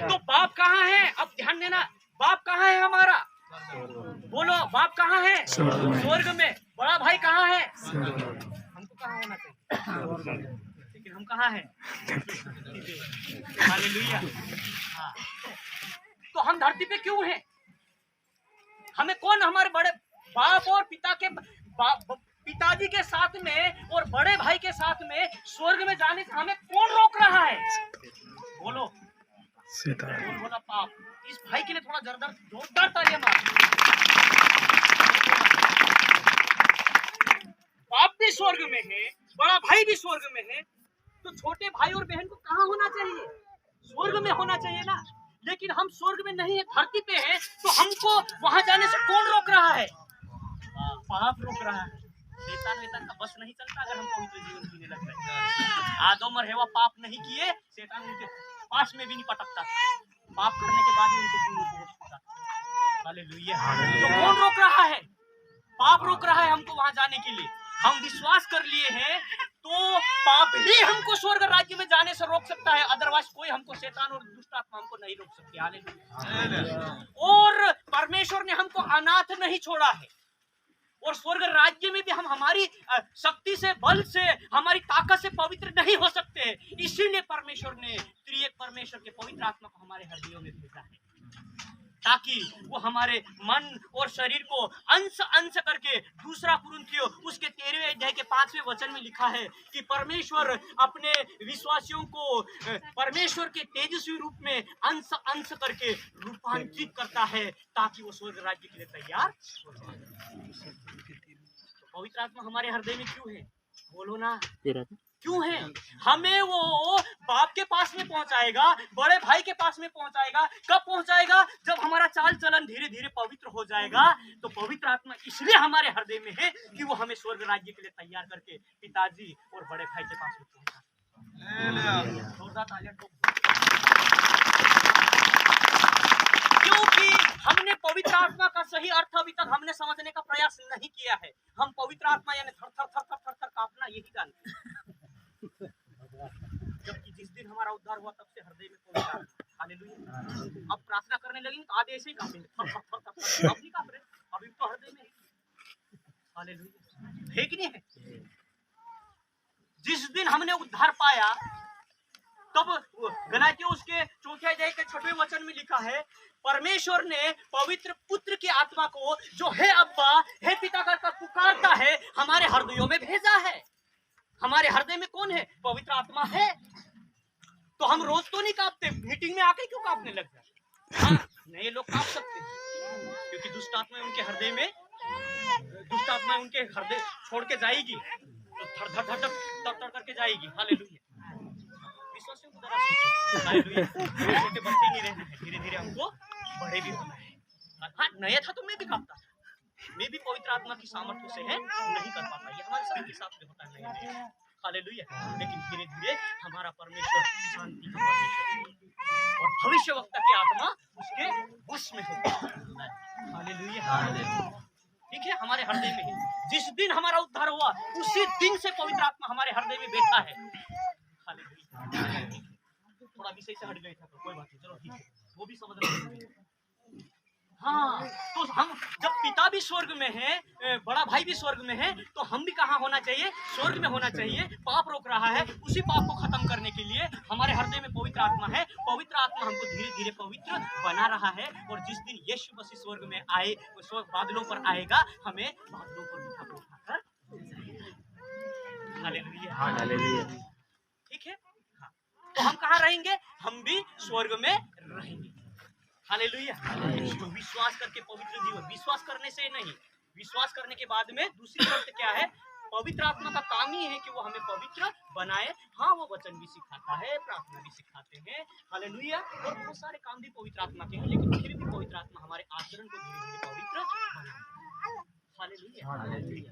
S1: तो बाप कहाँ है? अब ध्यान देना, बाप कहाँ है हमारा? बोलो, बाप कहाँ है? स्वर्ग में। बड़ा भाई कहाँ है? हमको कहाँ होना चाहिए? लेकिन हम कहाँ हैं? हालेलुया। हाँ, तो हम धरती पे क्यों हैं? हमें कौन, हमारे बड़े बाप और पिताजी के साथ में और बड़े भाई के साथ में स्वर्ग में जाने से हमें कौन रोक रहा है? बोलो। कौन बोला? पाप। इस भाई के लिए थोड़ा जोरदार तालियां मार। बाप भी स्वर्ग में है, बड़ा भाई भी स्वर्ग में है, तो छोटे भाई और बहन को कहाँ होना चाहिए? स्वर्ग में होना चाहिए ना। लेकिन हम स्वर्ग में नहीं है, धरती पे है, तो हमको वहां जाने से कौन रोक रहा है? पाप रोक रहा है। शैतान का बस नहीं चलता अगर हम पवित्र जीवन जीने लग जाए। आदम और हवा पाप नहीं किए, शैतान उनके पास में भी नहीं पटकता। पाप करने के बाद ही उनके जीवन में पहुंच चुका। हालेलुया। तो कौन रोक रहा है? पाप रोक रहा है हमको वहां जाने के लिए। हम विश्वास कर लिए हैं तो पाप ही हमको स्वर्ग राज्य में जाने से रोक सकता है, अदरवाइज कोई हमको, शैतान और दुष्ट आत्मा हमको नहीं रोक सकती। हालेलुया। और परमेश्वर ने हमको अनाथ नहीं छोड़ा है, और स्वर्ग राज्य में भी हम हमारी शक्ति से, बल से, हमारी ताकत से पवित्र नहीं हो सकते। इसीलिए परमेश्वर ने त्रिएक परमेश्वर के पवित्र आत्मा को हमारे हृदयों में भेजा है, ताकि वो हमारे मन और शरीर को अंश अंश करके, दूसरा कुरिन्थियों उसके 13वें अध्याय के 5वें वचन में लिखा है कि परमेश्वर अपने विश्वासियों को परमेश्वर के तेजस्वी रूप में अंश अंश करके रूपांतरित करता है, ताकि वो स्वर्ग राज्य के लिए तैयार हो जाए। तो पवित्र आत्मा हमारे हृदय में क्यों है? बोलो ना, क्यों है? हमें वो बाप के पास में पहुंचाएगा, बड़े भाई के पास में पहुंचाएगा। कब पहुंचाएगा? जब हमारा चाल चलन धीरे धीरे पवित्र हो जाएगा। तो पवित्र आत्मा इसलिए हमारे हृदय में है कि वो हमें स्वर्ग राज्य के लिए तैयार करके पिताजी और बड़े भाई के पास में पहुंचाएगा। क्योंकि हमने पवित्र आत्मा का सही अर्थ अभी तक हमने समझने का प्रयास नहीं किया है। हम पवित्र आत्मा यानी थर थर थर थर थर थर कांपना, यही जानते हैं। दिन हमारा उद्धार हुआ तब से हृदय में पवित्र आत्मा। हालेलुया। अब प्रार्थना करने लगेंगे तो आधे ऐसे ही कांपेंगे, थर थर थर थर। अब नहीं कांप रहे, अभी तो हृदय में है। हालेलुया। है कि नहीं है? जिस दिन हमने उद्धार पाया तब गलातियों उसके 4 अध्याय के 6वें वचन में लिखा है, परमेश्वर ने पवित्र पुत्र की आत्मा को जो है अब्बा, है पिता कर पुकारता है, हमारे हृदयों में भेजा है। हमारे हृदय में कौन है? पवित्र आत्मा है। तो हम रोज तो नहीं कांपते, मीटिंग में आके क्यों कांपने लग जाते? हाँ, नए लोग कांप सकते हैं क्योंकि दुष्ट आत्मा उनके हृदय में, दुष्ट आत्मा उनके हृदय छोड़ के जाएगी तो थर थर थर थर थर करके जाएगी। हालेलुया। विश्वासियों को जरा सोचो, हालेलुया। छोटे बच्चे नहीं रहना है, धीरे धीरे हमको बड़े भी होना है। हाँ, नया था तो मैं भी कांपता था, मैं भी पवित्र आत्मा की सामर्थ्य से है नहीं कर पाता। ये हमारे सबके साथ में होता है। हालेलुया। लेकिन धीरे धीरे हमारा परमेश्वर शांति का परमेश्वर और भविष्यवक्ता की आत्मा उसके वश में होती है। हालेलुया। ठीक है, हमारे हृदय में है। जिस दिन हमारा उद्धार हुआ उसी दिन से पवित्र आत्मा हमारे हृदय में बैठा है। हालेलुया। थोड़ा विषय से हट गए था तो कोई बात नहीं, चलो ठीक है, वो भी समझ रहे। हाँ, तो हम जब पिता भी स्वर्ग में है, बड़ा भाई भी स्वर्ग में है, तो हम भी कहाँ होना चाहिए? स्वर्ग में होना चाहिए। पाप रोक रहा है, उसी पाप को खत्म करने के लिए हमारे हृदय में पवित्र आत्मा है। पवित्र आत्मा हमको धीरे धीरे पवित्र बना रहा है और जिस दिन यीशु मसीह स्वर्ग में आए, स्वर्ग बादलों पर आएगा, हमें बादलों पर उठाकर हालेलुया। हालेलुया। ठीक है, हाँ। तो हम कहाँ रहेंगे? हम भी स्वर्ग में रहेंगे। हालेलुया। तो विश्वास करके पवित्र जीवन, विश्वास करने से नहीं, विश्वास करने के बाद में दूसरी शर्त क्या है? पवित्र आत्मा का काम ही है कि वो हमें पवित्र बनाए। हाँ, वो वचन भी सिखाता है, प्रार्थना भी सिखाते हैं। हालेलुया। और बहुत सारे काम भी पवित्र आत्मा के हैं, लेकिन फिर भी पवित्र आत्मा हमारे आचरण को धीरे धीरे पवित्र बनाता है। हालेलुया।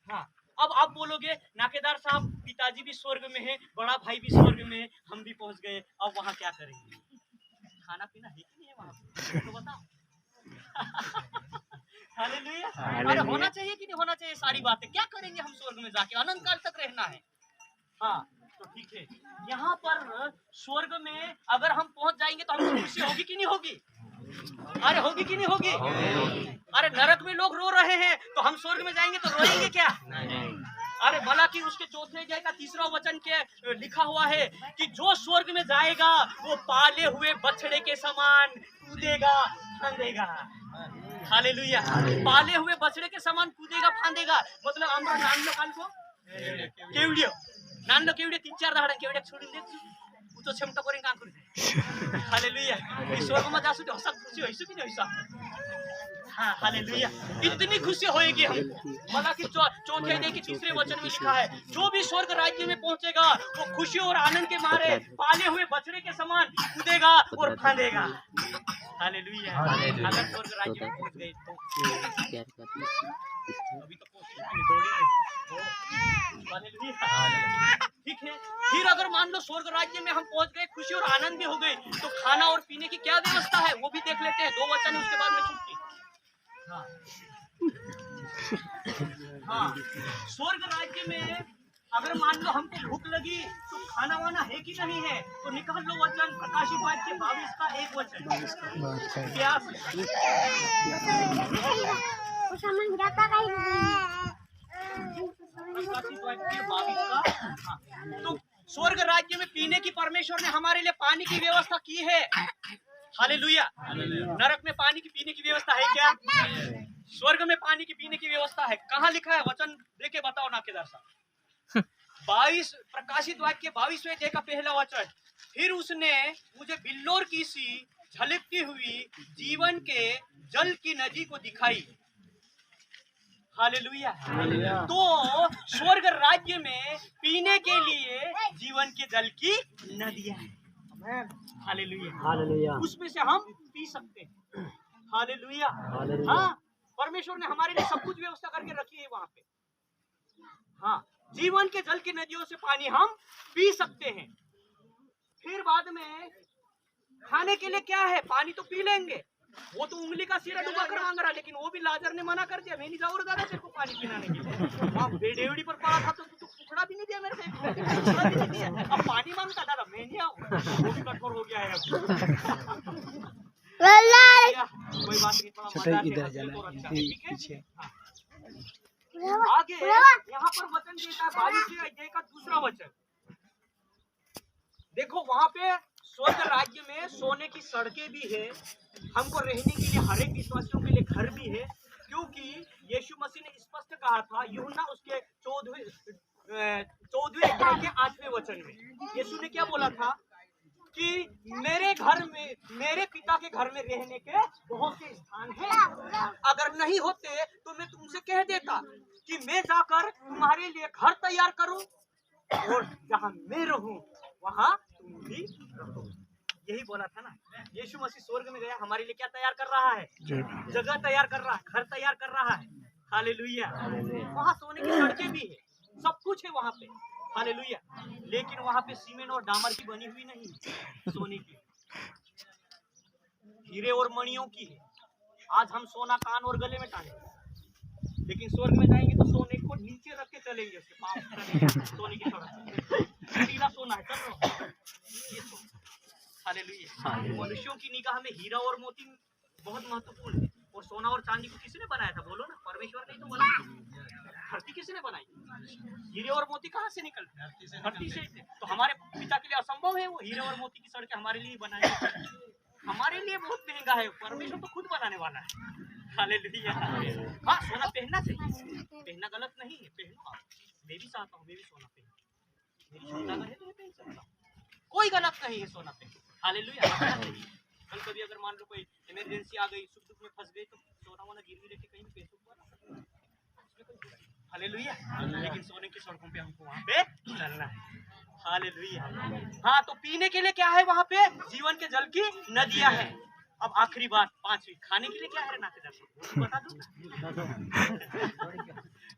S1: हाँ, अब आप बोलोगे नाकेदार साहब, पिताजी भी स्वर्ग में है, बड़ा भाई भी स्वर्ग में है, हम भी पहुंच गए, अब वहां क्या करेंगे? खाना पीना है कि नहीं है वहां पे? तो बताओ। हालेलुया। अरे होना चाहिए कि नहीं होना चाहिए? सारी बातें क्या करेंगे हम स्वर्ग में जाके? अनंत काल तक रहना है। हाँ, तो ठीक है, यहाँ पर स्वर्ग में अगर हम पहुंच जाएंगे तो हमको खुशी होगी कि नहीं होगी? अरे होगी कि नहीं होगी? अरे नरक में लोग रो रहे हैं तो हम स्वर्ग में जाएंगे तो रोएंगे क्या? अरे भला कि उसके 4 अध्याय का 3 वचन के लिखा हुआ है कि जो स्वर्ग में जाएगा वो पाले हुए बछड़े के समान कूदेगा फांदेगा। हालेलुया। पाले हुए बछड़े के समान कूदेगा फांदेगा मतलब आम्रा नानलो कालको केवडियो नानलो केवडियो 3-4 दाडा केवडिया छोडून दे उ तो क्षमता करेन काम करू। हालेलुया। इस स्वर्ग में जासु तो हसत खुशी होइसु कि नहीं होइसा? हाँ, हालेलुया। इतनी खुशी होएगी हमको। भला कि 4 अध्याय के 3 वचन में लिखा है, जो भी स्वर्ग राज्य में पहुंचेगा वो खुशी और आनंद के मारे पाले हुए बछड़े के समान कूदेगा और फांदेगा। हालेलुया। अगर स्वर्ग राज्य में पहुंच गए तो अभी तो हालेलुया। ठीक है, फिर अगर मान लो स्वर्ग राज्य में हम पहुंच गए, खुशी और आनंद भी हो गई, तो खाना और पीने की क्या व्यवस्था है वो भी देख लेते हैं। 2 वचन उसके बाद में छुट्टी। हाँ, हाँ, स्वर्ग राज्य में अगर मान लो हमको भूख लगी तो खाना वाना है कि नहीं है? तो निकाल लो वचन प्रकाशित वाक्य 22 का 1 वचन। प्यास प्रकाशित वाक्य 22 का। हाँ, तो स्वर्ग राज्य में पीने की परमेश्वर ने हमारे लिए पानी की व्यवस्था की है। हालेलुया। नरक में पानी की पीने की व्यवस्था है क्या? स्वर्ग में पानी की पीने की व्यवस्था है। कहाँ लिखा है? वचन देके बताओ नाकेदार साहब। 22 प्रकाशित वाक्य 22वें अध्याय का 1 वचन। फिर उसने मुझे बिल्लोर की सी झलकती हुई जीवन के जल की नदी को दिखाई। हालेलुया। तो स्वर्ग राज्य में पीने के लिए जीवन के जल की नदियां हैं। हालेलुया। उसमें से हम पी सकते हैं। हालेलुया। हाँ, परमेश्वर ने हमारे लिए सब कुछ व्यवस्था करके रखी है वहां पे। हाँ, जीवन के जल की नदियों से पानी हम पी सकते हैं। फिर बाद में खाने के लिए क्या है? पानी तो पी लेंगे। वो तो उंगली का सिरा डुबा कर मांग रहा, लेकिन वो भी लाजर ने मना कर दिया, मैं नहीं जाऊंगा दादा तेरे को पानी पिलाने के लिए। अब बेडेवड़ी पर पड़ा था तो टुकड़ा भी नहीं दिया मेरे को, अब पानी मांगता दादा, मैं नहीं वो भी कठोर हो गया है अब। कोई बात नहीं, थोड़ा
S2: छोटा
S1: मजाक है,
S2: इधर
S1: हंसी
S2: जाना
S1: तो
S2: है,
S1: अच्छा है, ठीक है?
S2: पीछे।
S1: हाँ। आगे यहाँ पर वचन देता है 22वें अध्याय का दूसरा वचन। देखो वहां पे स्वर्ग राज्य में सोने की सड़कें भी है, हमको रहने के लिए हर एक विश्वासियों के लिए घर भी है, क्योंकि यीशु मसीह ने स्पष्ट कहा था यूहन्ना उसके 14वें अध्याय के 8वें वचन में यीशु ने क्या बोला था कि मेरे घर में, मेरे पिता के घर में रहने के बहुत से स्थान हैं, अगर नहीं होते तो मैं तुमसे कह देता कि मैं जाकर तुम्हारे लिए घर तैयार करूं, और जहां मैं रहूं वहां तुम भी रहो। यही बोला था ना, यीशु मसीह स्वर्ग में गया, हमारे लिए क्या तैयार कर रहा है? जगह तैयार कर रहा है, घर तैयार कर रहा है। हालेलुया। वहां सोने की सड़कें भी है, सब कुछ है वहां पे। हालेलुया। लेकिन वहां पे सीमेंट और डामर की बनी हुई नहीं, सोने की, हीरे और मणियों की है। आज हम सोना कान और गले में टांगे, लेकिन स्वर्ग में जाएंगे तो सोने को नीचे रख के चलेंगे, उसके पांव सोने की सड़क हीरा सोना है, चल रहा ये सोना। हालेलुया। मनुष्यों की निगाह में हीरा और मोती बहुत महत्वपूर्ण है, और सोना और चांदी को किसने बनाया था? बोलो ना, परमेश्वर ने तो बनाया। धरती किसने बनाई? हीरे और मोती कहाँ से निकलते? धरती से। तो हमारे पिता के लिए असंभव है वो हीरे और मोती की सड़कें हमारे लिए बनाई। हमारे लिए बहुत महंगा है, परमेश्वर तो खुद बनाने वाला है। हालेलुया। हाँ, सोना पहनना चाहिए, पहनना गलत नहीं है, पहनो आप। मैं भी चाहता हूँ, मैं भी सोना पहनूं, मेरी क्षमता अगर है तो मैं पहन सकता हूँ, कोई गलत नहीं है सोना पहन। हालेलुया। कल कभी अगर मान लो कोई इमरजेंसी आ गई, सुख दुख में फंस गई, तो सोना वोना गिरवी लेके कहीं भी पैसों को, हालेलुया। लेकिन सोने की सड़कों पे हमको वहां पे चलना है। हालेलुया। हाँ, तो पीने के लिए क्या है वहां पे? जीवन के जल की नदियां हैं। अब आखिरी बात, 5वीं, खाने के लिए क्या है? नाते जाते बता दूं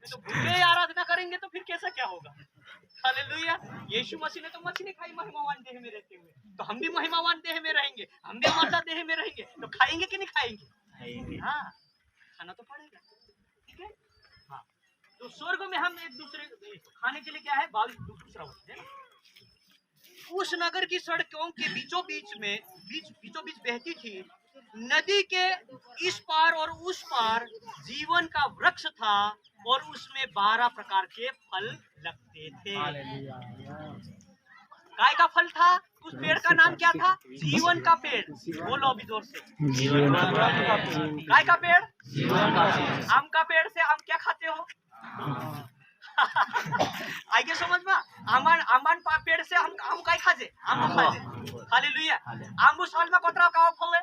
S1: तो भूखे आराधना करेंगे तो फिर कैसा क्या होगा? हालेलुया। यीशु मसीह ने तो मछली खाई महिमावान देह में रहते हुए, तो हम भी महिमावान देह में रहेंगे, हम भी अमरता देह में रहेंगे, तो खाएंगे कि नहीं खाएंगे? हाँ, खाना तो पड़ेगा, ठीक है। हाँ, तो स्वर्ग में हम एक दूसरे खाने के लिए क्या है? दूसरा वचन है ना, उस नगर की सड़कों के बीचों बीच बहती थी नदी के इस पार और उस पार जीवन का वृक्ष था, और उसमें 12 प्रकार के फल लगते थे। काय का फल था? उस पेड़ का नाम क्या था? जीवन का पेड़। बोलो अभी जोर से,
S2: जीवन का
S1: पेड़। काय का पेड़? जीवन का पेड़। आम का पेड़ से आम क्या खाते हो? आगे समझ में, आमान पेड़ से हम आम काय खाजे? आम खाजे। हालेलुया। आम साल में कतरा का फल है?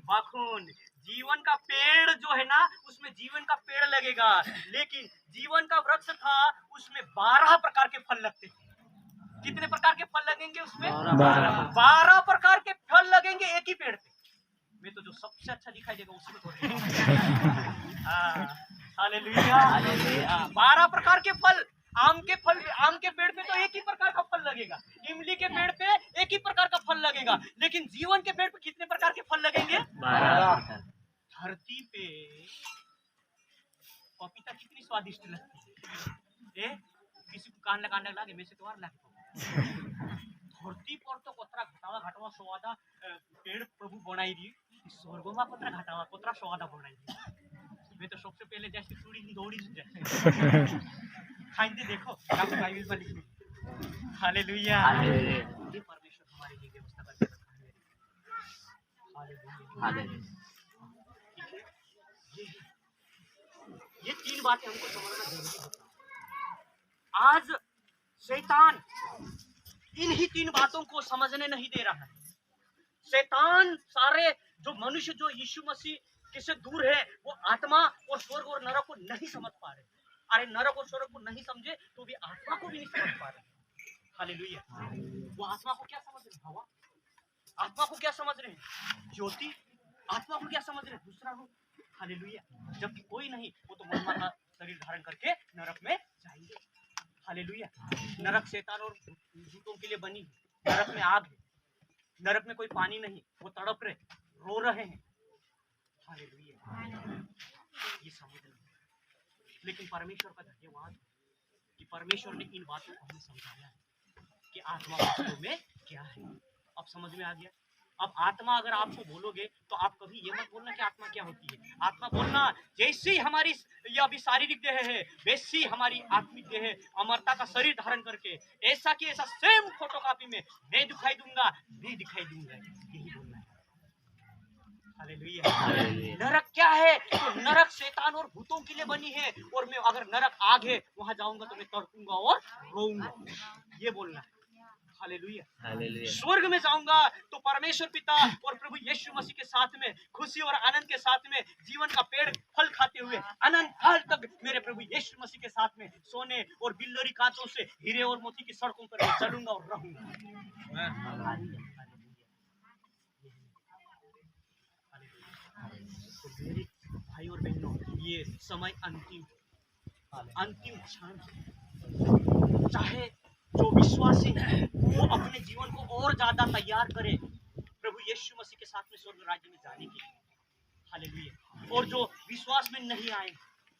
S1: बाखून। जीवन का पेड़ जो है ना, उसमें जीवन का पेड़ लगेगा, लेकिन जीवन का वृक्ष था, उसमें 12 प्रकार के फल लगते थे। कितने प्रकार के फल लगेंगे उसमें? 12 प्रकार के फल लगेंगे एक ही पेड़ पे। मैं तो जो सबसे अच्छा दिखाई देगा उसमें तो हालेलुया। 12 प्रकार के फल। आम के पेड़ पे तो एक ही प्रकार का फल लगेगा, इमली के पेड़ पे एक ही प्रकार का फल लगेगा, लेकिन जीवन के पेड़ पे कितने प्रकार के फल लगेंगे? 12। धरती पे पपीता कितनी स्वादिष्ट लगती है, किसी को कान लगाने लगे, मैं से तो धरती पर तो कतरा घटावा स्वादा पेड़ प्रभु बनाई दी, स्वर्ग में कतरा घटावा कतरा स्वादा बनाई दी। मैं तो सबसे पहले जैसे चूड़ी दौड़ी जाए खाइए, देखो बाइबल में लिखी। हालेलुया। ये परमेश्वर हमारे लिए व्यवस्था करके रखा है। हालेलुया। ये 3 बातें हमको समझना जरूरी होता है। आज शैतान इन ही 3 बातों को समझने नहीं दे रहा है। शैतान सारे जो मनुष्य जो यीशु मसीह से दूर है, वो आत्मा और स्वर्ग और नरक को नहीं समझ पा रहे। अरे नरक और स्वर्ग को नहीं समझे तो भी आत्मा को भी नहीं समझ पा रहे। हालेलुया। वो आत्मा को क्या समझ रहे? हवा। आत्मा को क्या समझ रहे हैं? ज्योति। आत्मा को क्या समझ रहे हैं? दूसरा रूप। हालेलुया। जबकि कोई नहीं, वो तो महिमा का शरीर धारण करके नरक में जाएंगे। हालेलुया। नरक शैतान और भूतों के लिए बनी, नरक में आग है, नरक में कोई पानी नहीं, वो तड़प रहे, रो रहे हैं। हालेलुया। ये समझ लो। लेकिन परमेश्वर का धन्यवाद कि परमेश्वर ने इन बातों को हमें समझाया है कि आत्मा वास्तव में क्या है। अब समझ में आ गया। अब आत्मा अगर आपको बोलोगे तो आप कभी ये मत बोलना कि आत्मा क्या होती है। आत्मा बोलना जैसी हमारी ये अभी शारीरिक देह है वैसी हमारी आत्मिक देह है, अमरता का शरीर धारण करके ऐसा कि ऐसा सेम फोटोकॉपी में मैं दिखाई दूंगा, मैं दिखाई दूंगा, यही बोलना है। हालेलुया। नरक क्या है? तो नरक शैतान और भूतों के लिए बनी है, और मैं अगर नरक आग है वहां जाऊंगा तो मैं तड़पूंगा और रोऊंगा, ये बोलना है। हालेलुया। स्वर्ग में जाऊंगा तो परमेश्वर पिता और प्रभु यीशु मसीह के साथ में खुशी और आनंद के साथ में जीवन का पेड़ फल खाते हुए अनंत काल तक मेरे प्रभु यीशु मसीह के साथ में सोने और बिल्लोरी कांचों से हीरे और मोती की सड़कों पर मैं चलूंगा और रहूंगा। तो मेरे भाई और बहनों, ये समय अंतिम क्षण, चाहे जो विश्वासी है वो अपने जीवन को और ज्यादा तैयार करे प्रभु यीशु मसीह के साथ में स्वर्ग राज्य में जाने के लिए। हालेलुया। और जो विश्वास में नहीं आए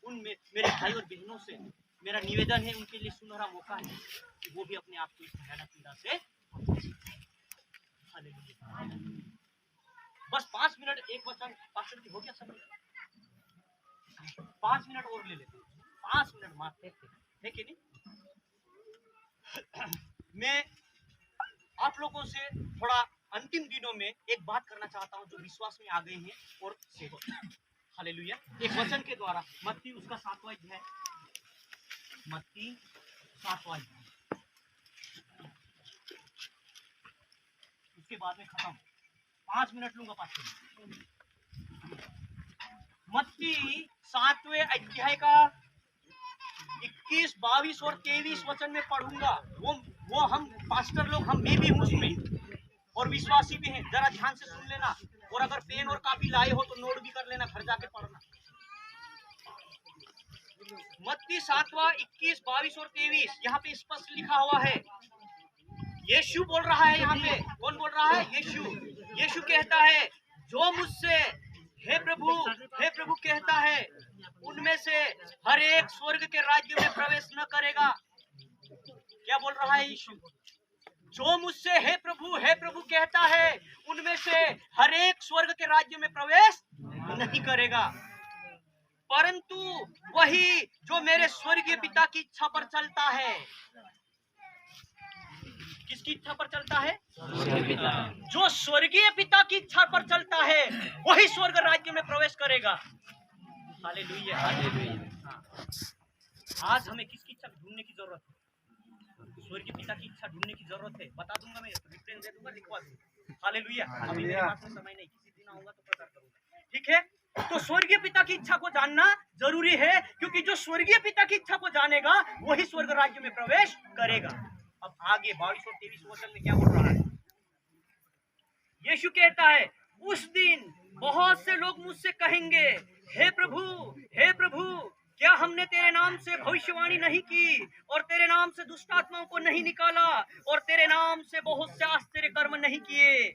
S1: उनमें मेरे भाई और बहनों से मेरा निवेदन है, उनके लिए सुनहरा मौका है कि वो भी अपने आप को इस भयानक पीड़ा से। हालेलुया। बस 5 मिनट एक वचन पास्टर जी हो गया सब। 5 मिनट और ले लेते, 5 मिनट मात्र है कि नहीं। मैं आप लोगों से थोड़ा अंतिम दिनों में एक बात करना चाहता हूं जो विश्वास में आ गए हैं और सेवक। हालेलुया। एक वचन के द्वारा मत्ती उसका 7वां अध्याय, मत्ती 7वां अध्याय, उसके बाद में खत्म। 5 मिनट लूंगा, 5 मिनट। मत्ती 7वें अध्याय का 21, 22 और 23 वचन में पढ़ूंगा। वो हम पास्टर लोग, हम मैं भी हूँ उसमें और विश्वासी भी हैं। जरा ध्यान से सुन लेना, और अगर पेन और कापी लाए हो तो नोट भी कर लेना, घर जाके पढ़ना। मत्ती 7वां 21, 22 और 23 यहाँ पे स्पष्ट लिखा हुआ है। यीशु बोल रहा है। यहाँ पे कौन बोल रहा है? यीशु कहता है, जो मुझसे हे प्रभु कहता है उनमें से हर एक स्वर्ग के राज्य में प्रवेश न करेगा। क्या बोल रहा है यीशु? जो मुझसे हे प्रभु कहता है उनमें से हर एक स्वर्ग के राज्य में प्रवेश नहीं करेगा, परंतु वही जो मेरे स्वर्गीय पिता की इच्छा पर चलता है। किसकी इच्छा पर चलता है? जो स्वर्गीय पिता की इच्छा पर चलता है वही स्वर्ग राज्य में प्रवेश करेगा। हालेलुया। आज हमें किसकी इच्छा ढूंढने की जरूरत है? स्वर्गीय पिता की इच्छा ढूंढने की जरूरत है। बता दूंगा, मैं रिफ्रेंस दे दूंगा, लिखवा दूंगा। हालेलुया। अभी मेरे पास में समय नहीं, किसी दिन आऊंगा तो प्रचार करूंगा, ठीक है। तो स्वर्गीय पिता की इच्छा को जानना जरूरी है, क्योंकि जो स्वर्गीय पिता की इच्छा को जानेगा वही स्वर्ग राज्य में प्रवेश करेगा। अब आगे 22 और 23 वचन में क्या बोल रहा है? यीशु कहता है, उस दिन बहुत से लोग मुझसे कहेंगे, हे प्रभु क्या हमने तेरे नाम से भविष्यवाणी नहीं की और तेरे नाम से दुष्ट आत्माओं को नहीं निकाला और तेरे नाम से बहुत से आश्चर्य कर्म नहीं किए?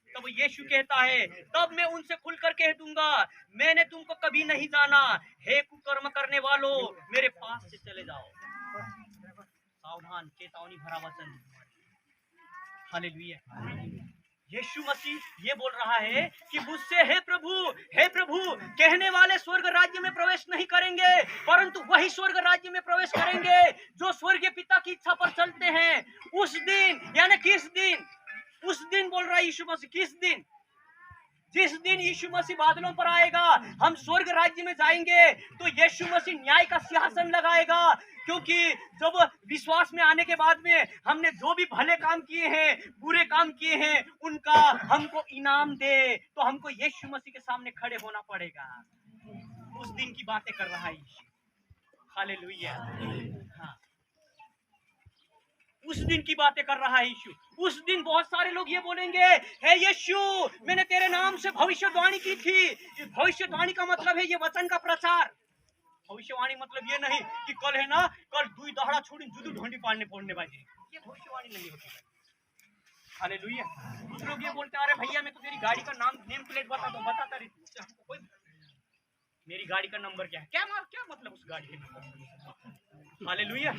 S1: तब यीशु कहता है, तब मैं उनसे खुलकर कह दूंगा, मैंने तुमको कभी नहीं जाना, हे कुकर्म करने वालों, मेरे पास से चले जाओ। सावधान, चेतावनी भरा वचन। हालेलुया। यीशु मसीह ये बोल रहा है कि मुझसे हे प्रभु कहने वाले स्वर्ग राज्य में प्रवेश नहीं करेंगे, परंतु वही स्वर्ग राज्य में प्रवेश करेंगे जो स्वर्गीय पिता की इच्छा पर चलते हैं। उस दिन, यानी किस दिन? उस दिन बोल रहा है यीशु मसीह, किस दिन? जिस दिन यीशु मसीह बादलों पर आएगा, हम स्वर्ग राज्य में जाएंगे, तो यीशु मसीह न्याय का सिंहासन लगाएगा। क्योंकि जब विश्वास में आने के बाद में हमने जो भी भले काम किए हैं, बुरे काम किए हैं, उनका हमको इनाम दे, तो हमको यीशु मसीह के सामने खड़े होना पड़ेगा। उस दिन की बातें कर रहा है यीशु। हालेलुया। हाँ, उस दिन की बातें कर रहा है यीशु। उस दिन बहुत सारे लोग ये बोलेंगे, हे यीशु, मैंने तेरे नाम से भविष्यवाणी की थी। भविष्यवाणी का मतलब है ये वचन का प्रचार। भविष्यवाणी मतलब ये नहीं कि कल है ना, कल दुई दहड़ा छोड़ी जुदू ढोंडी पाड़ने पड़ने बाजी, ये भविष्यवाणी नहीं होती है। हालेलुया। कुछ लोग ये बोलते हैं, अरे भैया मैं तो तेरी गाड़ी का नेम प्लेट बता दो, बताता रही हमको कोई, मेरी गाड़ी का नंबर क्या है, क्या मतलब उस गाड़ी के नंबर। हालेलुया।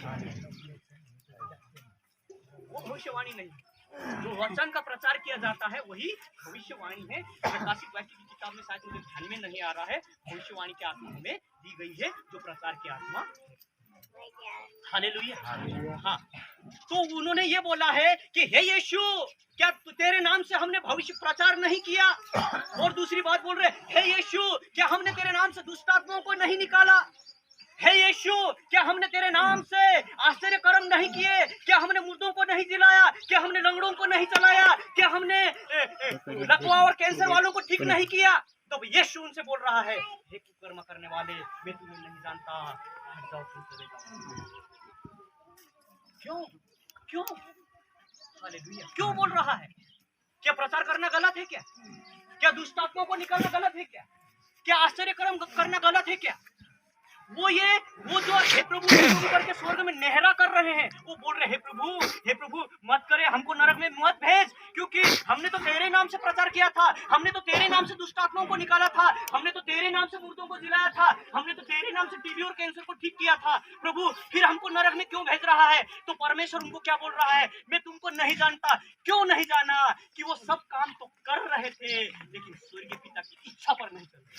S1: वो भविष्यवाणी नहीं। जो वचन का प्रचार किया जाता है वही भविष्यवाणी है। प्रकाशित वाक्य की किताब में शायद मुझे ध्यान में नहीं आ रहा है, भविष्यवाणी की आत्मा हमें दी गई है जो प्रचार की आत्मा। हालेलुया। हाँ, तो उन्होंने ये बोला है कि हे यीशु, क्या तेरे नाम से हमने भविष्य प्रचार नहीं किया? और दूसरी बात बोल रहे, हे यीशु, क्या हमने तेरे नाम से दुष्ट आत्माओं को नहीं निकाला? हे यीशु, क्या हमने तेरे नाम से आश्चर्य कर्म नहीं किए? क्या हमने मुर्दों को नहीं जिलाया? क्या हमने लंगड़ों को नहीं चलाया? क्या हमने लकवा और कैंसर वालों को ठीक नहीं किया? तो यीशु उनसे बोल रहा है, हे कुकर्म करने वाले, मैं तुम्हें नहीं जानता, हट जाओ, तुम चले जाओ। क्यों क्यों हालेलुया, क्यों बोल रहा है? क्या प्रचार करना गलत है क्या? क्या दुष्ट आत्माओं को निकालना गलत है क्या? क्या आश्चर्य कर्म करना गलत है क्या? वो जो हे प्रभु करके स्वर्ग में नेहरा कर रहे हैं, वो बोल रहे हे प्रभु मत करे, हमको नरक में मत भेज, क्योंकि हमने तो तेरे नाम से प्रचार किया था, हमने तो तेरे नाम से दुष्ट आत्माओं को निकाला था, हमने तो तेरे नाम से मुर्दों को जिलाया था, हमने तो तेरे नाम से टीबी और कैंसर को ठीक किया था। प्रभु फिर हमको नरक में क्यों भेज रहा है? तो परमेश्वर उनको क्या बोल रहा है, मैं तुमको नहीं जानता। क्यों नहीं जाना? कि वो सब काम तो कर रहे थे लेकिन स्वर्गीय पिता की इच्छा पर नहीं चल रहे।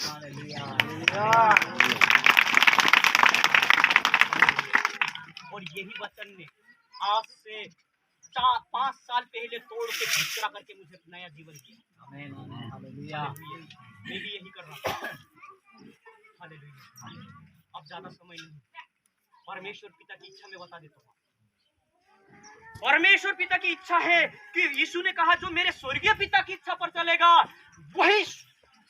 S1: और यही वचन ने आज से 4-5 साल पहले तोड़ के भितरा करके मुझे नया जीवन दिया। हालेलुया। मैं भी यही कर रहा हूँ। हालेलुया। अब ज्यादा समय नहीं, परमेश्वर पिता की इच्छा में बता देता हूँ। परमेश्वर पिता की इच्छा है कि यीशु ने कहा जो मेरे स्वर्गीय पिता की इच्छा पर चलेगा वही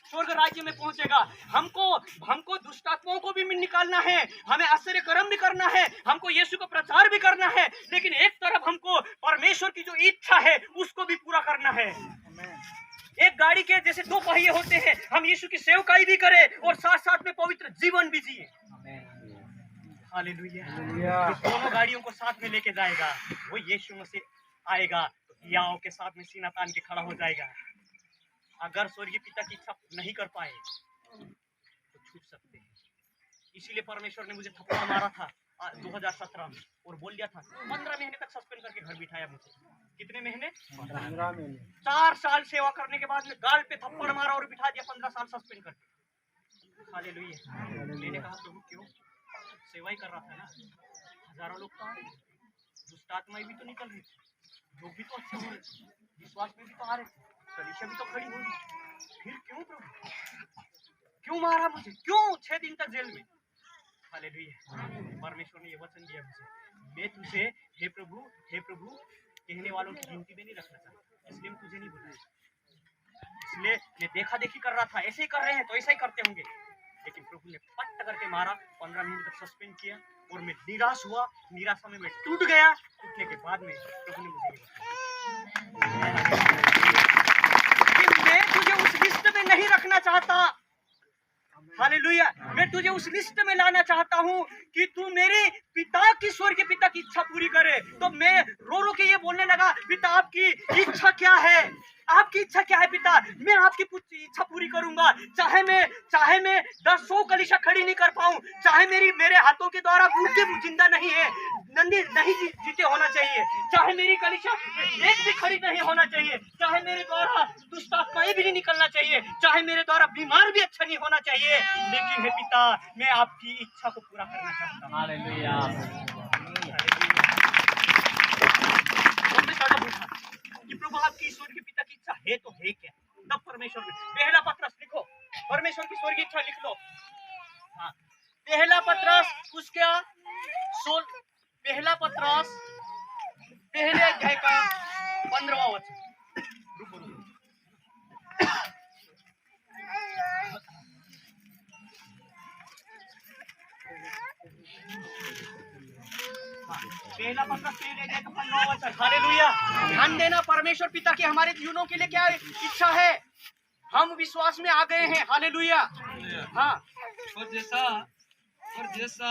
S1: स्वर्ग राज्य में पहुंचेगा। हमको दुष्ट आत्माओं को भी निकालना है, हमें आश्चर्य कर्म भी करना है, हमको यीशु का प्रचार भी करना है, लेकिन एक तरफ हमको परमेश्वर की जो इच्छा है उसको भी पूरा करना है। एक गाड़ी के जैसे 2 पहिए होते हैं, हम यीशु की सेवकाई भी करें और साथ साथ में पवित्र जीवन भी जिए। हालेलुया। दोनों गाड़ियों को साथ में लेके जाएगा, वो यीशु मसीह आएगा तो याओ के साथ में सीना तान के खड़ा हो जाएगा। अगर स्वर्गीय पिता की इच्छा नहीं कर पाए तो छूट सकते हैं। इसीलिए परमेश्वर ने मुझे थप्पड़ मारा था 2017 में और बोल दिया था 15 महीने तक सस्पेंड करके घर बिठाया मुझे। कितने महीने? 15 महीने। 4 साल सेवा करने के बाद में गाल पे थप्पड़ मारा और बिठा दिया 15 साल सस्पेंड करके। हालेलुया। मैंने कहा प्रभु क्यों? सेवा ही कर रहा था ना, हजारों लोग तो आ रहे, दुष्ट आत्माएं भी तो निकल रही थी, लोग भी तो अच्छे हो रहे, विश्वास में भी तो आ रहे थे, कलीसिया भी तो खड़ी हो रही, फिर क्यों प्रभु? क्यों मारा मुझे? क्यों 6 दिन तक जेल में? हालेलुया। परमेश्वर ने ये वचन दिया मुझे, मैं तुझे हे प्रभु कहने वालों की गिनती में नहीं रखना चाहता, इसलिए मैं तुझे नहीं बुलाया। इसलिए मैं देखा देखी कर रहा था, ऐसे ही कर रहे हैं तो ऐसा ही करते होंगे, लेकिन प्रभु ने पट करके मारा, 15 महीने तक सस्पेंड किया और मैं निराश हुआ, निराशा में मैं टूट गया। टूटने के बाद में प्रभु ने मुझे कि मैं तुझे उस लिस्ट में नहीं रखना चाहता। हालेलुया। मैं तुझे उस लिस्ट में लाना चाहता हूँ कि तू मेरे पिता की स्वर्गीय पिता की इच्छा पूरी करे। तो मैं रो रो के ये बोलने लगा, पिता आपकी इच्छा क्या है? आपकी इच्छा क्या है पिता? मैं आपकी इच्छा पूरी करूंगा, चाहे मैं 10-100 कलीसिया खड़ी नहीं कर पाऊं, चाहे मेरे हाथों के द्वारा मूर्ति जिंदा नहीं है, नंदी नहीं जीते होना चाहिए, चाहे मेरी कलीसिया एक भी खड़ी नहीं होना चाहिए, चाहे मेरे द्वारा दुष्ट आत्माएं भी नहीं निकलना चाहिए, चाहे मेरे द्वारा बीमार भी अच्छा नहीं होना चाहिए, लेकिन हे पिता मैं आपकी इच्छा को पूरा करना चाहता हूँ। हालेलुया। कि प्रभु आपकी स्वर्गीय पिता की इच्छा है तो है क्या? तब परमेश्वर ने पहला पत्रस लिखो, परमेश्वर की स्वर्गीय इच्छा लिख लो। हाँ, पहला पत्रस उसका पहला पत्रस पहले अध्याय का 15वां वचन। रुको पहला पत्रस पहले अध्याय का 15वां वचन। हालेलुया। ध्यान देना, परमेश्वर पिता की हमारे जीवनों के लिए क्या इच्छा है? हम विश्वास में आ गए हैं। हालेलुया। हाँ,
S3: और जैसा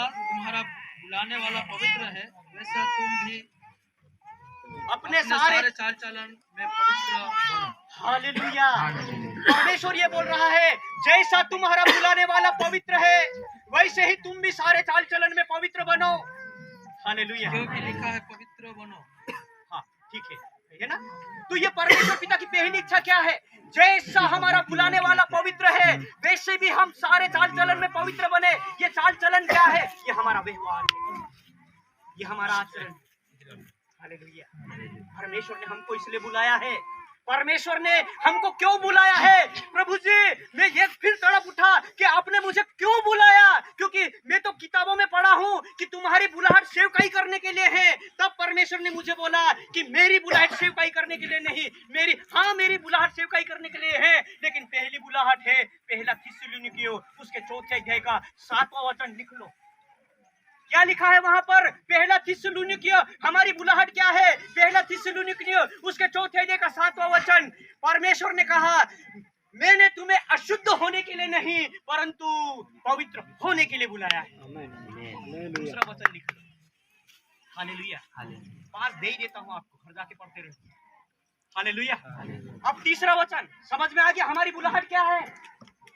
S3: तुम्हारा बुलाने वाला पवित्र है, वैसा तुम भी
S1: अपने सारे
S3: चाल चलन में पवित्र बनो।
S1: हालेलुया। परमेश्वर ये बोल रहा है, जैसा तुम्हारा बुलाने वाला पवित्र है वैसे ही तुम भी सारे चाल चलन में पवित्र बनो। हालेलुया।
S3: क्योंकि लिखा है पवित्र बनो।
S1: हाँ ठीक है, है ना। तो ये परमेश्वर पिता की पहली इच्छा क्या है? जैसा हमारा बुलाने वाला पवित्र है वैसे भी हम सारे चाल चलन में पवित्र बने। ये चाल चलन क्या है? ये हमारा व्यवहार है, ये हमारा आचरण। हालेलुया। परमेश्वर ने हमको इसलिए बुलाया है। परमेश्वर ने हमको क्यों बुलाया है? प्रभु जी, मैं ये फिर तड़प उठा कि आपने मुझे क्यों बुलाया, क्योंकि मैं तो किताबों में पढ़ा हूँ कि तुम्हारी बुलाहट सेवकाई करने के लिए है। तब परमेश्वर ने मुझे बोला कि मेरी बुलाहट सेवकाई करने के लिए नहीं, मेरी बुलाहट सेवकाई करने के लिए है, लेकिन पहली बुलाहट है पहला थिस्सलुनीकियों उसके 4 अध्याय का 7वां वचन लिख लो। क्या लिखा है वहां पर? पहला थिस्सलुनीकियों हमारी बुलाहट क्या है? पहला थिस्सलुनीकियों उसके 4 अध्याय का 7वां वचन। परमेश्वर ने कहा मैंने तुम्हें अशुद्ध होने के लिए नहीं परंतु पवित्र होने के लिए बुलाया है। दूसरा वचन लिख लो। हालेलुया। पास दे ही देता हूं आपको, घर जाके पढ़ते रहो। हालेलुया। अब तीसरा वचन समझ में आ गया हमारी बुलाहट क्या है?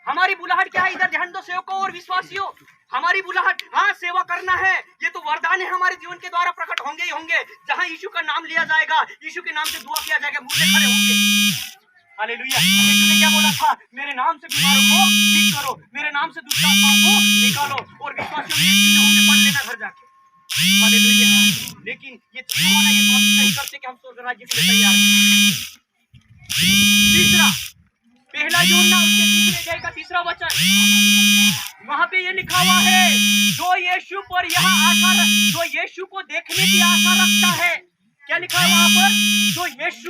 S1: हमारी बुलाहट क्या है? इधर ध्यान दो सेवकों और विश्वासियों। हमारी बुलाहट, हाँ, सेवा करना है। ये तो वरदान है हमारे जीवन के द्वारा प्रकट होंगे ही होंगे। जहां यीशु का नाम लिया जाएगा, यीशु के नाम से दुआ किया जाएगा, मुर्दे खड़े होंगे। हालेलुया। यीशु ने क्या बोला था? मेरे नाम से बीमारों को ठीक करो, मेरे नाम से दुष्ट आत्माओं को निकालो। और विश्वासियों में ये होंगे, पढ़ लेना घर जाके। हालेलुया। लेकिन ये होना ये बात नहीं करते कि हम स्वर्ग राज्य के लिए तैयार हैं। तीसरा, पहला यूहन्ना उसके 3 अध्याय का 3रा वचन, वहां पे ये लिखा हुआ है जो यीशु पर यह आशा, जो यीशु को देखने की आशा रखता है। क्या लिखा है वहां पर? जो यीशु